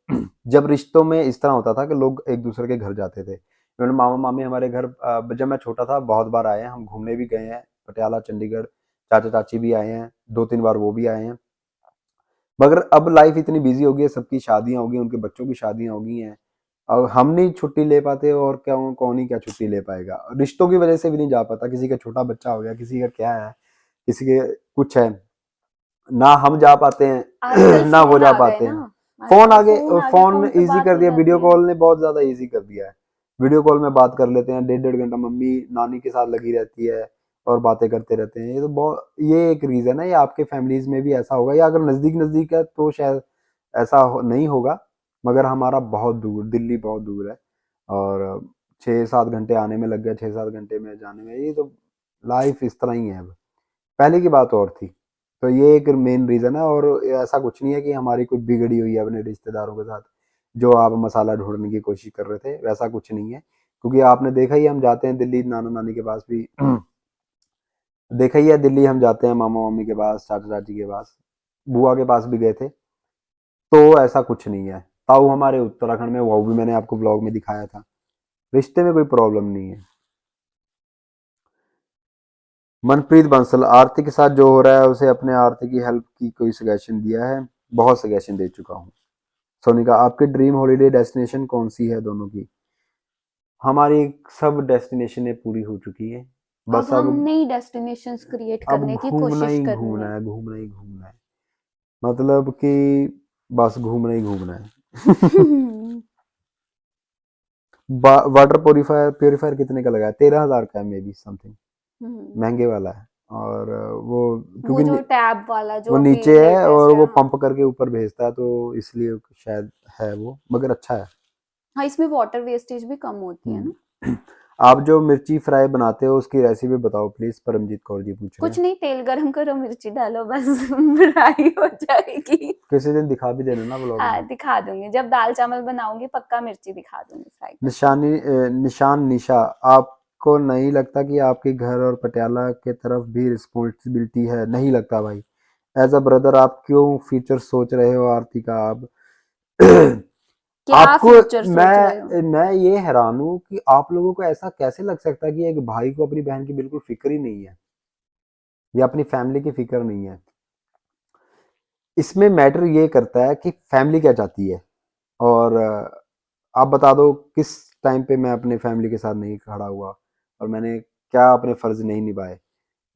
A: जब रिश्तों में इस तरह होता था कि लोग एक दूसरे के घर जाते थे। मेरे मामा मामी हमारे घर जब मैं छोटा था बहुत बार आए हैं, हम घूमने भी गए हैं, पटियाला, चंडीगढ़। चाचा चाची भी आए हैं, 2-3 बार वो भी आए हैं। मगर अब लाइफ इतनी बिजी हो गई है, सबकी शादियां हो गई, उनके बच्चों की शादियां हो गई हैं। अब हम नहीं छुट्टी ले पाते, और क्या कौन ही क्या छुट्टी ले पाएगा? रिश्तों की वजह से भी नहीं जा पाता, किसी का छोटा बच्चा हो गया, किसी का क्या है, किसी के कुछ है, ना हम जा पाते हैं
C: आजकल
A: ना वो
C: फोन
A: जा
C: आ गए
A: पाते हैं।
C: ना,
A: फोन
C: आजकल
A: आगे,
C: फोन आ गए,
A: फोन
C: फोन पे
A: इजी
C: बात
A: कर
C: हो
A: दिया, वीडियो
C: जाती है।
A: कॉल ने बहुत ज्यादा इजी कर दिया है। वीडियो कॉल में बात कर लेते हैं, 1.5-1.5 घंटा मम्मी नानी के साथ लगी रहती है और बातें करते रहते हैं। ये तो बहुत, ये एक रीजन है। ये आपके फैमिलीज में भी ऐसा होगा, या अगर नजदीक नजदीक है तो शायद ऐसा नहीं होगा, मगर हमारा बहुत दूर, दिल्ली बहुत दूर है, और 6-7 घंटे आने में लग गया, 6-7 घंटे में जाने में। ये तो लाइफ इस तरह ही है अब, पहले की बात और थी। तो ये एक मेन रीज़न है, और ऐसा कुछ नहीं है कि हमारी कोई बिगड़ी हुई है अपने रिश्तेदारों के साथ, जो आप मसाला ढूंढने की कोशिश कर रहे थे, वैसा कुछ नहीं है। क्योंकि आपने देखा ही, हम जाते हैं दिल्ली नाना नानी के पास भी देखा ही है, दिल्ली हम जाते हैं मामा मामी के पास, चाचा चाची के पास, बुआ के पास भी गए थे। तो ऐसा कुछ नहीं है। ताऊ हमारे उत्तराखंड में, वो भी मैंने आपको ब्लॉग में दिखाया था। रिश्ते में कोई प्रॉब्लम नहीं है। मनप्रीत बंसल, आरती के साथ जो हो रहा है उसे अपने आरती की हेल्प की कोई सजेशन दिया है? बहुत सजेशन दे चुका हूँ। सोनिका, आपकी ड्रीम हॉलीडे डेस्टिनेशन कौन सी है दोनों की? हमारी सब डेस्टिनेशनें पूरी हो चुकी है,
C: अब
A: बस
C: हम नई डेस्टिनेशंस क्रिएट
A: अब
C: करने की
A: घूमना
C: कोशिश
A: ही
C: करनी
A: घूमना
C: है।
A: है, घूमना ही घूमना है, मतलब कि बस घूमना ही घूमना है। वाटर प्योरीफायर कितने का लगा है? 13,000 का है, मे बी समथिंग, महंगे वाला है। और वो
C: वो
A: क्योंकि
C: जो टैब वाला
A: वो
C: जो अभी
A: नीचे है
C: लेटेस्ट
A: और
C: है,
A: वो
C: हाँ।
A: पंप करके ऊपर भेजता है, तो इसलिए शायद है वो, मगर अच्छा है।
C: हाँ, इसमें वाटर वेस्टेज भी कम होती है ना।
A: आप जो मिर्ची फ्राई बनाते हो उसकी रेसिपी बताओ प्लीज, परमजीत कौर जी पूछ रहे
C: कुछ
A: हैं।
C: नहीं, तेल गरम करो, मिर्ची डालो, बस फ्राई हो जाएगी।
A: किसी दिन दिखा भी देना ना ब्लॉग में।
C: हाँ, दिखा दूंगी, जब दाल चावल बनाऊंगी पक्का मिर्ची दिखा दूंगी फ्राई करके।
A: निशान निशा, आपको नहीं लगता कि आपके घर और पटियाला के तरफ भी रिस्पॉन्सिबिलिटी है? नहीं लगता भाई। एज अ ब्रदर आप क्यों फ्यूचर सोच रहे हो आरती का? आप
C: क्या
A: आपको
C: फ्यूचर सोच रहे हो?
A: मैं ये हैरान हूँ कि आप लोगों को ऐसा कैसे लग सकता है कि एक भाई को अपनी बहन की बिल्कुल फिक्र ही नहीं है, या अपनी फैमिली की फिक्र नहीं है। इसमें मैटर ये करता है कि फैमिली क्या चाहती है। और आप बता दो किस टाइम पे मैं अपने फैमिली के साथ नहीं खड़ा हुआ और मैंने क्या अपने फर्ज नहीं निभाए।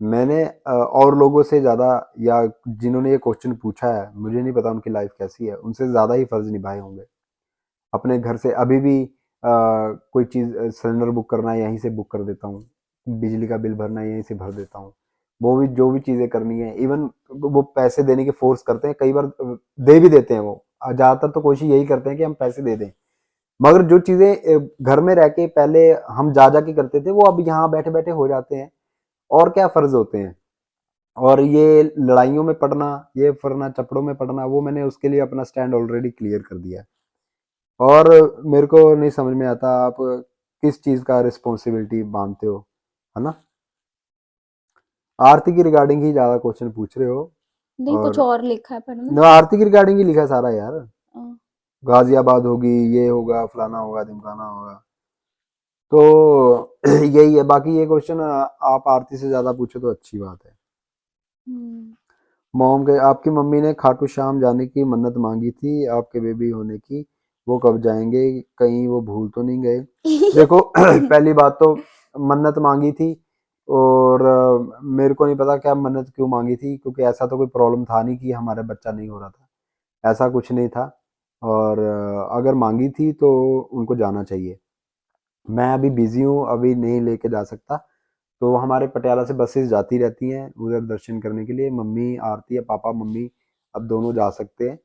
A: मैंने और लोगों से ज़्यादा, या जिन्होंने ये क्वेश्चन पूछा है, मुझे नहीं पता उनकी लाइफ कैसी है, उनसे ज़्यादा ही फर्ज निभाए होंगे। अपने घर से अभी भी कोई चीज़ सिलेंडर बुक करना है यहीं से बुक कर देता हूँ, बिजली का बिल भरना है यहीं से भर देता हूँ। वो भी जो भी चीज़ें करनी है, इवन वो पैसे देने की फोर्स करते हैं, कई बार दे भी देते हैं वो। ज़्यादातर तो कोशिश यही करते हैं कि हम पैसे दे दें, मगर जो चीज़ें घर में रह के पहले हम जा जा के करते थे वो अब यहाँ बैठे बैठे हो जाते हैं। और क्या फ़र्ज होते हैं। और ये लड़ाइयों में पड़ना, ये फरना चपड़ों में पड़ना, वो मैंने उसके लिए अपना स्टैंड ऑलरेडी क्लियर कर दिया है। और मेरे को नहीं समझ में आता आप किस चीज़ का रिस्पॉन्सिबिलिटी मानते हो, है ना। आरती की रिगार्डिंग ही ज़्यादा क्वेश्चन पूछ रहे हो।
C: नहीं, कुछ
A: और
C: और लिखा है पढ़ना।
A: ना, आरती की रिगार्डिंग ही लिखा है सारा यार।
C: अ,
A: गाजियाबाद होगी, ये होगा, फलाना होगा, ढिमकाना होगा। तो यही है। बाकी ये क्वेश्चन आप आरती से ज़्यादा पूछो तो अच्छी बात है।
C: हम्म।
A: मॉम के, आपकी मम्मी ने खाटू श्याम जाने की मन्नत मांगी थी आपके बेबी होने की, वो कब जाएंगे? कहीं वो भूल तो नहीं गए? देखो पहली बात तो मन्नत मांगी थी, और मेरे को नहीं पता क्या मन्नत क्यों मांगी थी, क्योंकि ऐसा तो कोई प्रॉब्लम था नहीं कि हमारा बच्चा नहीं हो रहा था, ऐसा कुछ नहीं था। और अगर मांगी थी तो उनको जाना चाहिए। मैं अभी बिजी हूँ, अभी नहीं लेके जा सकता। तो हमारे पटियाला से बसेस जाती रहती हैं उधर दर्शन करने के लिए। मम्मी आरती या पापा मम्मी अब दोनों जा सकते हैं,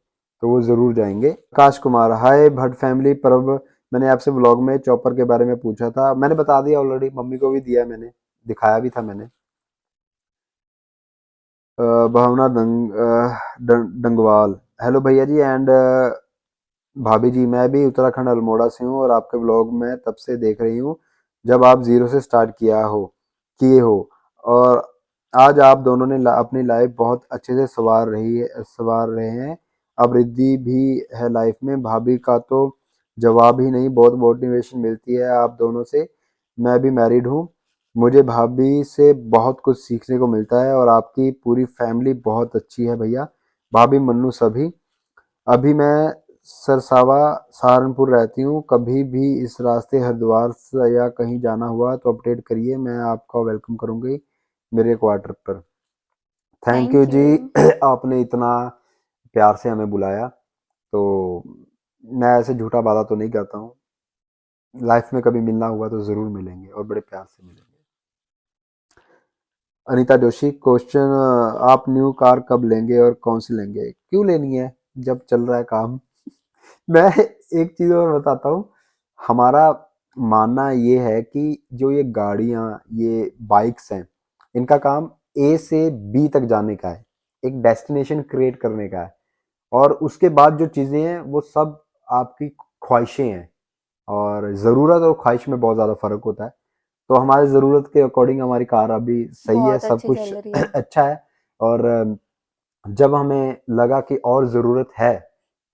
A: तो वो ज़रूर जाएंगे। आकाश कुमार, हाय भट्ट फैमिली पर्व, मैंने आपसे व्लॉग में चॉपर के बारे में पूछा था, मैंने बता दिया ऑलरेडी, मम्मी को भी दिया मैंने, दिखाया भी था मैंने। भावना डंगवाल, हेलो भैया जी एंड भाभी जी, मैं भी उत्तराखंड अल्मोड़ा से हूँ और आपके व्लॉग में तब से देख रही हूँ जब आप जीरो से स्टार्ट किए हो, और आज आप दोनों ने अपनी लाइफ बहुत अच्छे से संवार रहे हैं। अब रिद्धि भी है लाइफ में, भाभी का तो जवाब ही नहीं, बहुत मोटिवेशन मिलती है आप दोनों से। मैं भी मैरिड हूँ, मुझे भाभी से बहुत कुछ सीखने को मिलता है, और आपकी पूरी फैमिली बहुत अच्छी है भैया, भाभी मन्नू सभी। अभी मैं सरसावा सहारनपुर रहती हूँ, कभी भी इस रास्ते हरिद्वार से या कहीं जाना हुआ तो अपडेट करिए, मैं आपका वेलकम करूँगी मेरे क्वार्टर पर। Thank you
C: thank
A: ji.
C: You.
A: आपने इतना प्यार से हमें बुलाया, तो मैं ऐसे झूठा वादा तो नहीं करता हूँ। लाइफ में कभी मिलना हुआ तो ज़रूर मिलेंगे और बड़े प्यार से मिलेंगे। अनीता जोशी, क्वेश्चन, आप न्यू कार कब लेंगे और कौन सी लेंगे? क्यों लेनी है जब चल रहा है काम। मैं एक चीज़ और बताता हूँ। हमारा मानना ये है कि जो ये गाड़ियाँ, ये बाइक्स हैं, इनका काम ए से बी तक जाने का है, एक डेस्टिनेशन क्रिएट करने का है, और उसके बाद जो चीज़ें हैं वो सब आपकी ख्वाहिशें हैं। और ज़रूरत और ख्वाहिश में बहुत ज़्यादा फ़र्क होता है। तो हमारी ज़रूरत के अकॉर्डिंग हमारी कार अभी सही है,
C: बहुत
A: सब
C: अच्छी
A: कुछ
C: चल रही है।
A: अच्छा है। और जब हमें लगा कि और ज़रूरत है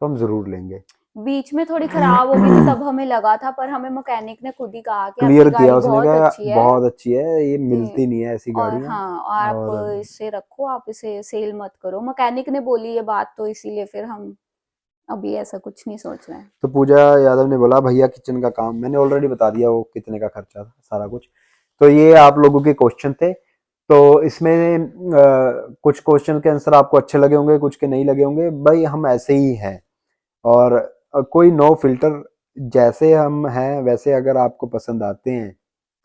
A: तो हम ज़रूर लेंगे।
C: बीच में थोड़ी खराब हो गई थी, तब हमें लगा था, पर हमें मैकेनिक ने खुद ही कहा कि
A: क्लियर
C: आपकी
A: किया
C: गाड़ी
A: उसने,
C: बहुत
A: कहा
C: अच्छी है।
A: बहुत अच्छी है, ये
C: कि
A: मिलती नहीं है ऐसी
C: और
A: गाड़ियाँ।
C: हाँ, आप
A: और
C: इसे रखो, आप इसे सेल मत करो, मैकेनिक ने बोली ये बात, तो इसीलिए फिर हम अभी ऐसा कुछ नहीं सोच रहे हैं।
A: तो पूजा यादव ने बोला भैया किचन का काम, मैंने ऑलरेडी बता दिया वो कितने का खर्चा था सारा कुछ। तो ये आप लोगों के क्वेश्चन थे। तो इसमें कुछ क्वेश्चन के आंसर आपको अच्छे लगे होंगे, कुछ के नहीं लगे होंगे, भाई हम ऐसे ही हैं। और कोई नो फिल्टर, जैसे हम हैं वैसे अगर आपको पसंद आते हैं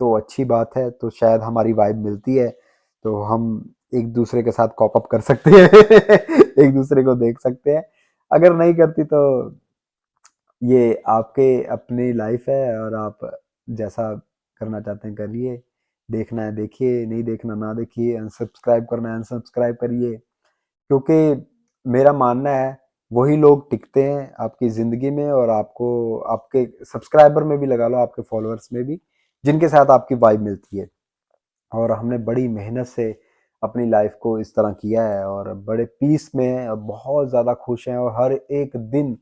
A: तो अच्छी बात है, तो शायद हमारी वाइब मिलती है, तो हम एक दूसरे के साथ कॉप अप कर सकते हैं एक दूसरे को देख सकते हैं। अगर नहीं करती तो ये आपके अपनी लाइफ है, और आप जैसा करना चाहते हैं करिए, देखना है देखिए, नहीं देखना ना देखिए, अनसब्सक्राइब करना है अनसब्सक्राइब करिए, क्योंकि मेरा मानना है वही लोग टिकते हैं आपकी ज़िंदगी में और आपको आपके सब्सक्राइबर में भी लगा लो, आपके फॉलोअर्स में भी, जिनके साथ आपकी वाइब मिलती है। और हमने बड़ी मेहनत से अपनी लाइफ को इस तरह किया है और बड़े पीस में हैं और बहुत ज़्यादा खुश हैं और हर एक दिन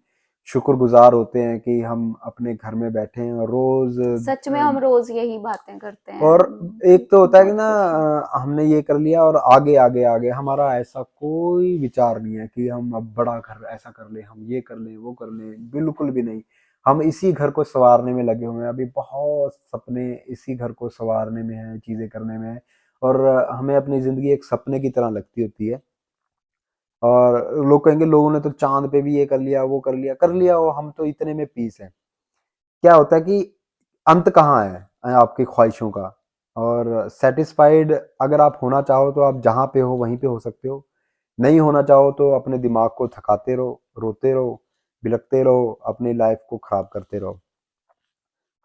A: शुक्रगुजार होते हैं कि हम अपने घर में बैठे हैं और रोज़
C: सच में हम रोज यही बातें करते हैं।
A: और एक तो होता है कि
C: बहुत
A: ना
C: खुश हैं।
A: हमने ये कर लिया और आगे आगे आगे हमारा ऐसा कोई विचार नहीं है कि हम अब बड़ा घर ऐसा कर लें, हम ये कर लें वो कर लें, बिल्कुल भी नहीं। हम इसी घर को संवारने में लगे हुए हैं, अभी बहुत सपने इसी घर को संवारने में हैं, चीज़ें करने में हैं और हमें अपनी ज़िंदगी एक सपने की तरह लगती होती है। और लोग कहेंगे लोगों ने तो चाँद पे भी ये कर लिया, वो कर लिया हो, हम तो इतने में पीस हैं। क्या होता है कि अंत कहाँ है आपकी ख्वाहिशों का और सैटिस्फाइड अगर आप होना चाहो तो आप जहाँ पे हो वहीं पे हो सकते हो, नहीं होना चाहो तो अपने दिमाग को थकाते रहो, रोते रहो, बिलखते रहो, अपनी लाइफ को खराब करते रहो।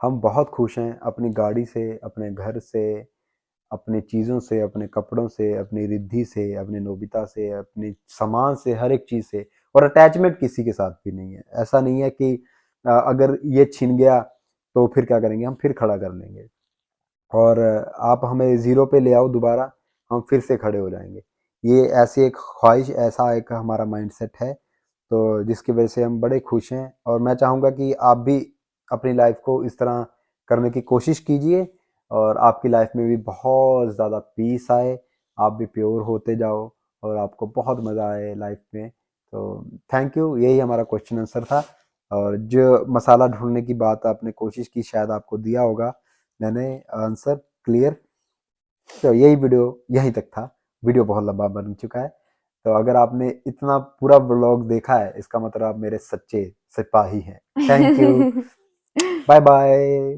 A: हम बहुत खुश हैं अपनी गाड़ी से, अपने घर से, अपनी चीज़ों से, अपने कपड़ों से, अपनी रिद्धि से, अपने नोबिता से, अपनी सामान से, हर एक चीज़ से और अटैचमेंट किसी के साथ भी नहीं है। ऐसा नहीं है कि अगर ये छिन गया तो फिर क्या करेंगे, हम फिर खड़ा कर लेंगे और आप हमें ज़ीरो पे ले आओ दोबारा, हम फिर से खड़े हो जाएँगे। ये ऐसी एक ख्वाहिश, ऐसा एक हमारा माइंडसेट है, तो जिसकी वजह से हम बड़े खुश हैं और मैं चाहूँगा कि आप भी अपनी लाइफ़ को इस तरह करने की कोशिश कीजिए और आपकी लाइफ़ में भी बहुत ज़्यादा पीस आए, आप भी प्योर होते जाओ और आपको बहुत मज़ा आए लाइफ़ में। तो थैंक यू, यही हमारा क्वेश्चन आंसर था और जो मसाला ढूँढने की बात आपने कोशिश की शायद आपको दिया होगा मैंने आंसर क्लियर। तो यही वीडियो यहीं तक था, वीडियो बहुत लंबा बन चुका है। तो अगर आपने इतना पूरा व्लॉग देखा है इसका मतलब आप मेरे सच्चे सिपाही हैं। Thank you, bye bye.